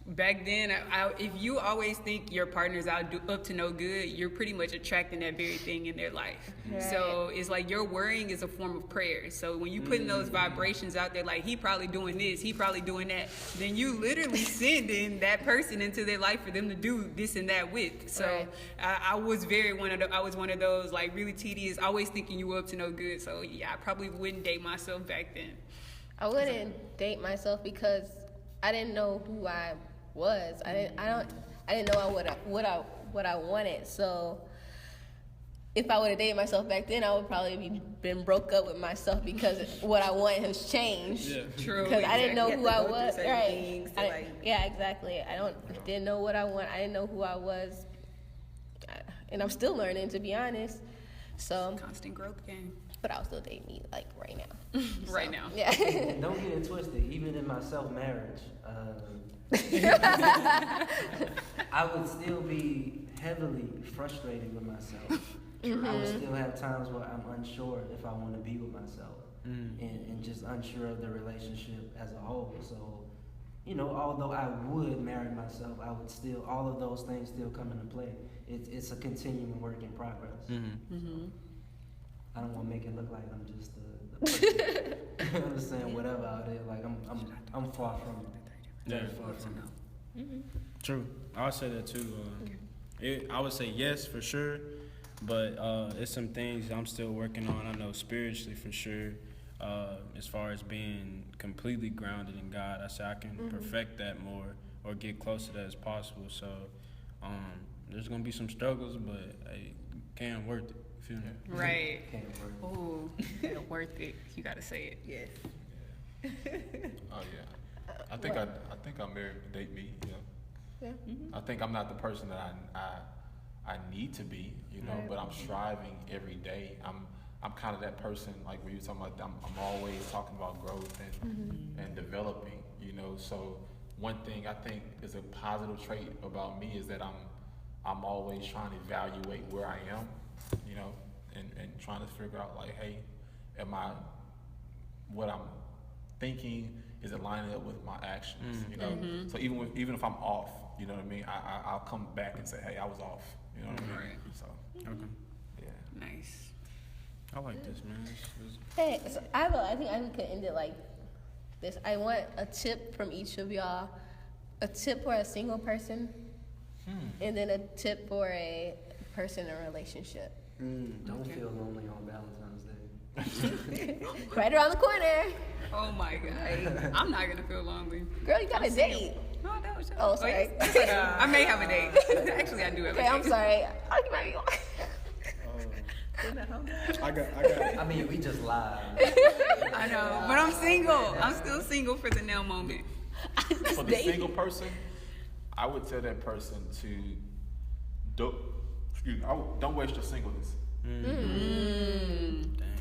back then, if you always think your partner's up to no good, you're pretty much attracting that very thing in their life. Right. So it's like your worrying is a form of prayer. So when you putting those vibrations out there, like he probably doing this, he probably doing that, then you literally sending that person into their life for them to do this and that with. So Right. I was one of those like really tedious, always thinking you were up to no good. So yeah, I probably wouldn't date myself back then. I wouldn't date myself because I didn't know who I was. I didn't know what I wanted. So if I would have dated myself back then, I would probably been broke up with myself because what I want has changed. Yeah. True. Because I didn't know You who have I to go through was. certain Right. things to, like- Yeah, exactly. Didn't know what I want. I didn't know who I was, and I'm still learning, to be honest. So, Constant growth game. but I'll still date me like right now. Right now. Yeah. Don't get it twisted. Even in my self-marriage, I would still be heavily frustrated with myself. I would still have times where I'm unsure if I want to be with myself, and just unsure of the relationship as a whole. So, you know, although I would marry myself, I would still, all of those things still come into play. It's a continuing work in progress. I don't want to make it look like I'm just the I'm just saying whatever out there. Like I'm far from it. Yeah. Very far from it. True. I would say that too. I would say yes for sure, but it's some things I'm still working on. I know spiritually for sure. As far as being completely grounded in God, I say I can perfect that more or get close to that as possible. So there's gonna be some struggles, but hey, can worth it. Feel me? Right. Can't work. Ooh, worth it. You gotta say it. Yes. Oh yeah. I think I'm married to date me. You know. Yeah. I think I'm not the person that I need to be. You know, Right. but I'm striving every day. I'm kind of that person, like when you're talking about, I'm always talking about growth and developing, you know. So one thing I think is a positive trait about me is that I'm always trying to evaluate where I am, you know, and trying to figure out like, hey, what I'm thinking, is it lining up with my actions, you know? So even if I'm off, you know what I mean, I'll come back and say, hey, I was off, you know what I mean? Right. So, Okay. yeah. Nice. I like this, man. This Hey, so I think I could end it like this. I want a tip from each of y'all. A tip for a single person, and then a tip for a person in a relationship. Don't feel lonely on Valentine's Day. Right around the corner. Oh my God. I'm not gonna feel lonely. Girl, you got a date. No, that was just. Oh, sorry. I may have a date. Actually, I do have a Okay, date. I'm sorry. I might be I got. I mean, we just lied. I know, but I'm single. I'm still single for the now moment. For the single person, I would tell that person to don't waste your singleness.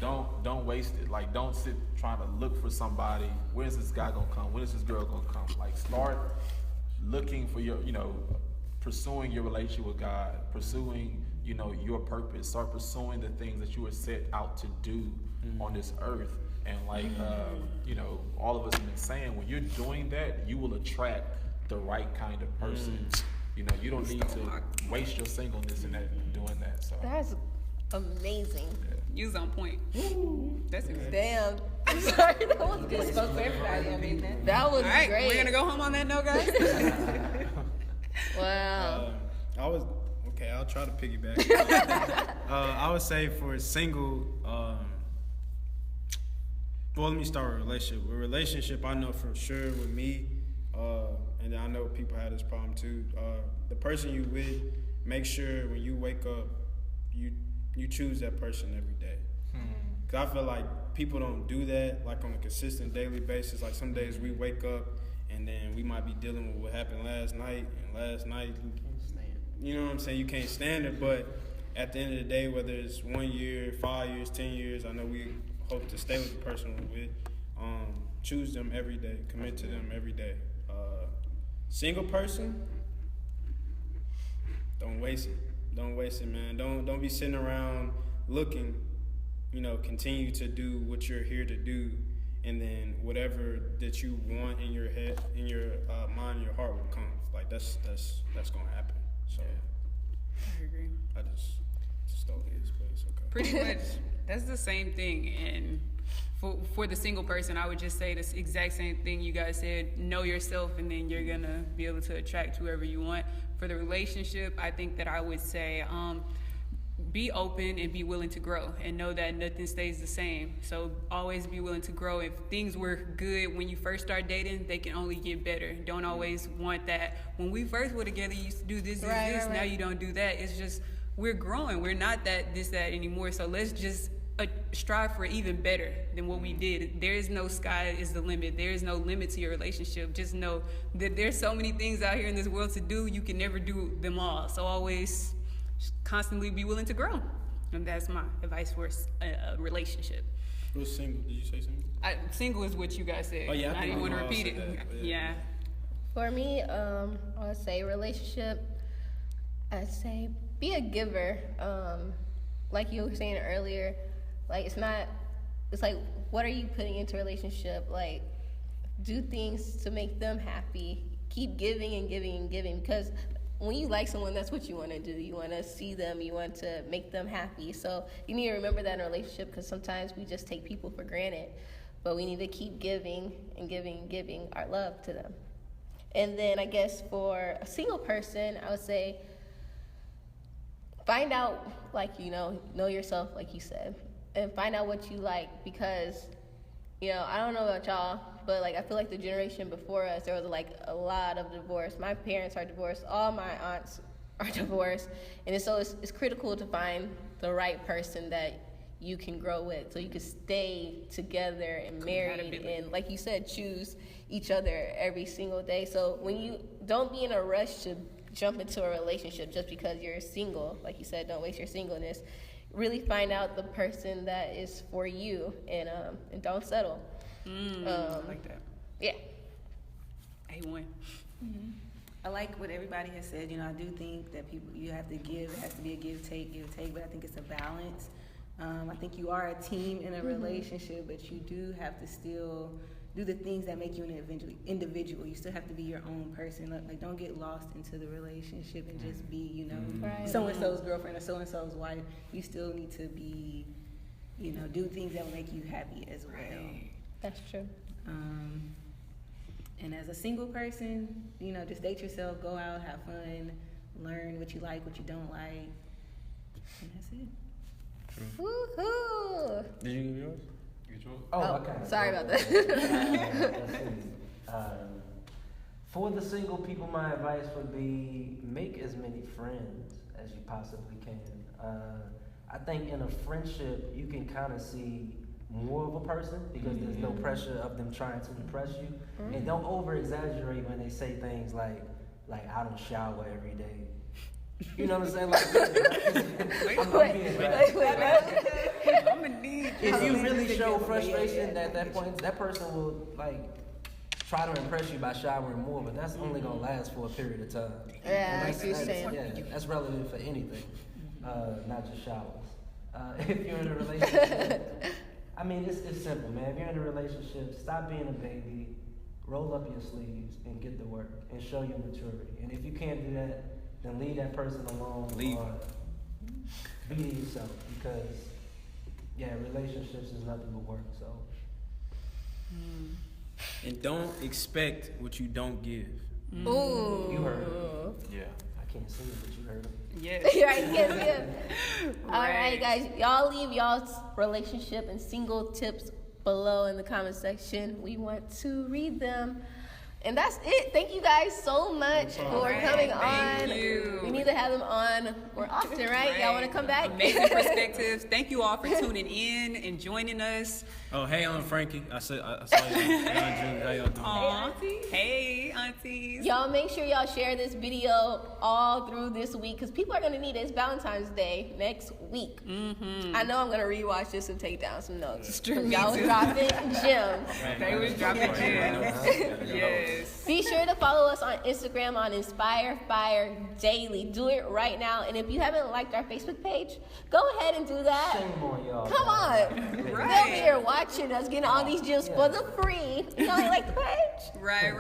Don't waste it. Like, don't sit trying to look for somebody. When is this guy gonna come? When is this girl gonna come? Like, start looking for your, pursuing your relationship with God, pursuing, your purpose. Start pursuing the things that you were set out to do on this earth. And like, all of us have been saying, when you're doing that, you will attract the right kind of person. You don't need to waste your singleness in doing that. So That's amazing. You was on point. That's it. Damn. I'm sorry, that was good. Spoke for everybody. I mean, That was All right, great. we're gonna go home on that note, guys. Wow. I'll try to piggyback. I would say for a single, well, let me start with relationship. With relationship, I know for sure with me, and I know people have this problem too. The person you with, make sure when you wake up, you choose that person every day. Cause I feel like people don't do that like on a consistent daily basis. Like some days we wake up and then we might be dealing with what happened last night, and last night, you know what I'm saying, you can't stand it, but at the end of the day, whether it's 1 year, 5 years, 10 years, I know we hope to stay with the person we're with. Choose them every day, commit to them every day. Single person, don't waste it. Don't waste it, man. Don't be sitting around looking. Continue to do what you're here to do, and then whatever that you want in your head, in your mind, and your heart will come. Like that's gonna happen. So I agree. I just stole his, but it's okay. Pretty much, that's the same thing. And for the single person, I would just say this exact same thing you guys said. Know yourself, and then you're gonna be able to attract whoever you want. For the relationship, I think that I would say, be open and be willing to grow, and know that nothing stays the same. So always be willing to grow. If things were good when you first start dating, they can only get better. Don't always want that. When we first were together, you used to do this. Now you don't do that. It's just, we're growing. We're not that anymore. So let's just strive for even better than what we did. There is no sky is the limit. There is no limit to your relationship. Just know that there's so many things out here in this world to do. You can never do them all. So always constantly be willing to grow. And that's my advice for a relationship. Who's single? Did you say single? Single is what you guys said. Oh, yeah, I I think didn't want to we all repeat it. said that, but Yeah. For me, I would say relationship, I'd say be a giver. Like you were saying earlier, like it's like, what are you putting into a relationship? Like, do things to make them happy. Keep giving and giving and giving, because when you like someone, that's what you want to do. You want to see them, you want to make them happy. So you need to remember that in a relationship, because sometimes we just take people for granted, but we need to keep giving and giving and giving our love to them. And then I guess for a single person, I would say find out, like, know yourself, like you said, and find out what you like, because, I don't know about y'all, but like I feel like the generation before us, there was like a lot of divorce. My parents are divorced, all my aunts are divorced, and it's critical to find the right person that you can grow with, so you can stay together and married, and like you said, choose each other every single day. So when you don't be in a rush to jump into a relationship just because you're single, like you said, don't waste your singleness. Really find out the person that is for you, and don't settle. I like that. Yeah. A1. I like what everybody has said. I do think that you have to give. It has to be a give take, but I think it's a balance. I think you are a team in a relationship, but you do have to still do the things that make you an individual. You still have to be your own person. Like, don't get lost into the relationship and just be, Right. so-and-so's girlfriend or so-and-so's wife. You still need to be, do things that will make you happy as well. Right. That's true. And as a single person, just date yourself, go out, have fun, learn what you like, what you don't like, and that's it. Woohoo! Did you give yours? Oh, okay. sorry about that. Let's see. For the single people, my advice would be make as many friends as you possibly can. I think in a friendship, you can kind of see more of a person, because there's no pressure of them trying to impress you. And don't over exaggerate when they say things like I don't shower every day. You know what I'm saying? Like, I'm gonna need I'm gonna need if you really show frustration at that point, that person will like try to impress you by showering more, but that's only gonna last for a period of time. Yeah, And I see what you're saying. Yeah, that's relevant for anything, not just showers. If you're in a relationship, I mean, it's simple, man. If you're in a relationship, stop being a baby, roll up your sleeves, and get to work, and show your maturity. And if you can't do that, then leave that person alone. Leave. Or be to yourself, because relationships is nothing but work. So. And don't expect what you don't give. Ooh. You heard him. Yeah. I can't see it, but you heard him. Yes. Right, yes. All right, guys. Y'all leave y'all's relationship and single tips below in the comment section. We want to read them. And that's it. Thank you guys so much for coming on. Thank you. We need to have them on more often, right? Y'all want to come back? Amazing perspectives. Thank you all for tuning in and joining us. Oh, hey, I'm Frankie. I saw you. How y'all doing? Aw. Hey, aunties. Y'all make sure y'all share this video all through this week because people are going to need it. It's Valentine's Day next week. I know I'm going to rewatch this and take down some notes. Me Y'all was too. dropping gems. They was dropping gems. Yes. Be sure to follow us on Instagram on Inspire Fire Daily. Do it right now. And if you haven't liked our Facebook page, go ahead and do that. Shame on y'all. Come on. Right. They'll be here watching us, getting all these gems for the free. You know, like the page. Right.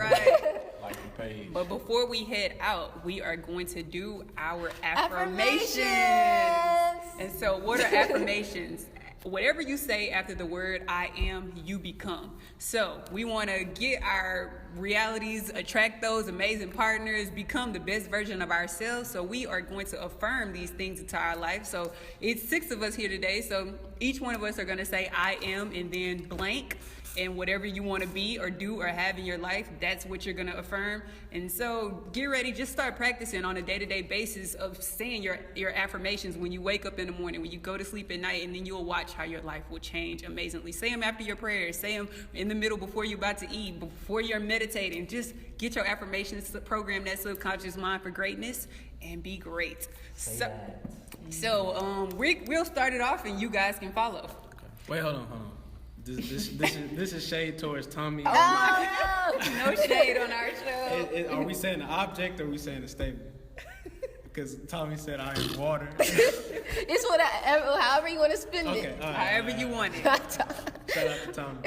Like the page. But before we head out, we are going to do our Affirmations. affirmations. And so, what are affirmations? Whatever you say after the word I am, you become. So we want to get our realities, attract those amazing partners, become the best version of ourselves. So we are going to affirm these things into our life. So it's 6 of us here today. So each one of us are going to say I am and then blank. And whatever you want to be or do or have in your life, that's what you're going to affirm. And so get ready. Just start practicing on a day-to-day basis of saying your affirmations when you wake up in the morning, when you go to sleep at night, and then you'll watch how your life will change amazingly. Say them after your prayers. Say them in the middle before you're about to eat, before you're meditating. Just get your affirmations, program that subconscious mind for greatness, and be great. So we'll start it off, and you guys can follow. Wait, hold on. This is shade towards Tommy. No shade on our show. Are we saying an object or are we saying a statement? Because Tommy said I am water. It's however you want to spend Okay, it. all right. However you want it. Shout out to Tommy.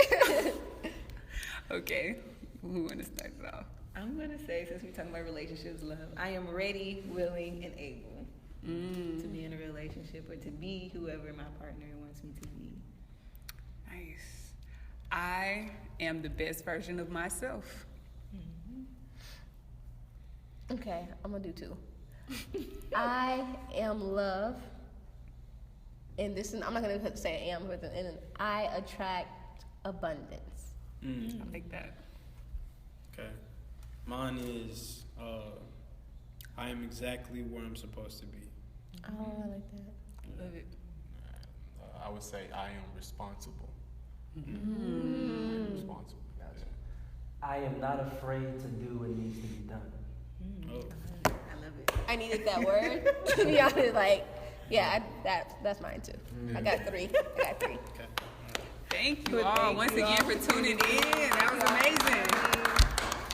Okay, who want to start it off? I'm going to say, since we're talking about relationships, love, I am ready, willing, and able to be in a relationship or to be whoever my partner wants me to be. Nice. I am the best version of myself. Okay, I'm gonna do 2. I am love, and this is, I'm not gonna say I am, but I attract abundance. I like that. Okay. Mine is I am exactly where I'm supposed to be. Oh, I like that. Love it. I would say I am responsible. Responsible. Gotcha. I am not afraid to do what needs to be done. Oh. I love it. I needed that word. To be honest, that's mine too. I got 3. Okay. Thank you all once again for tuning in. That was amazing.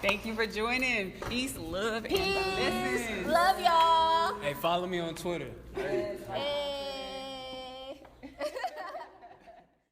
Thank you for joining. Peace, love, and blessings. Love y'all. Hey, follow me on Twitter. Hey.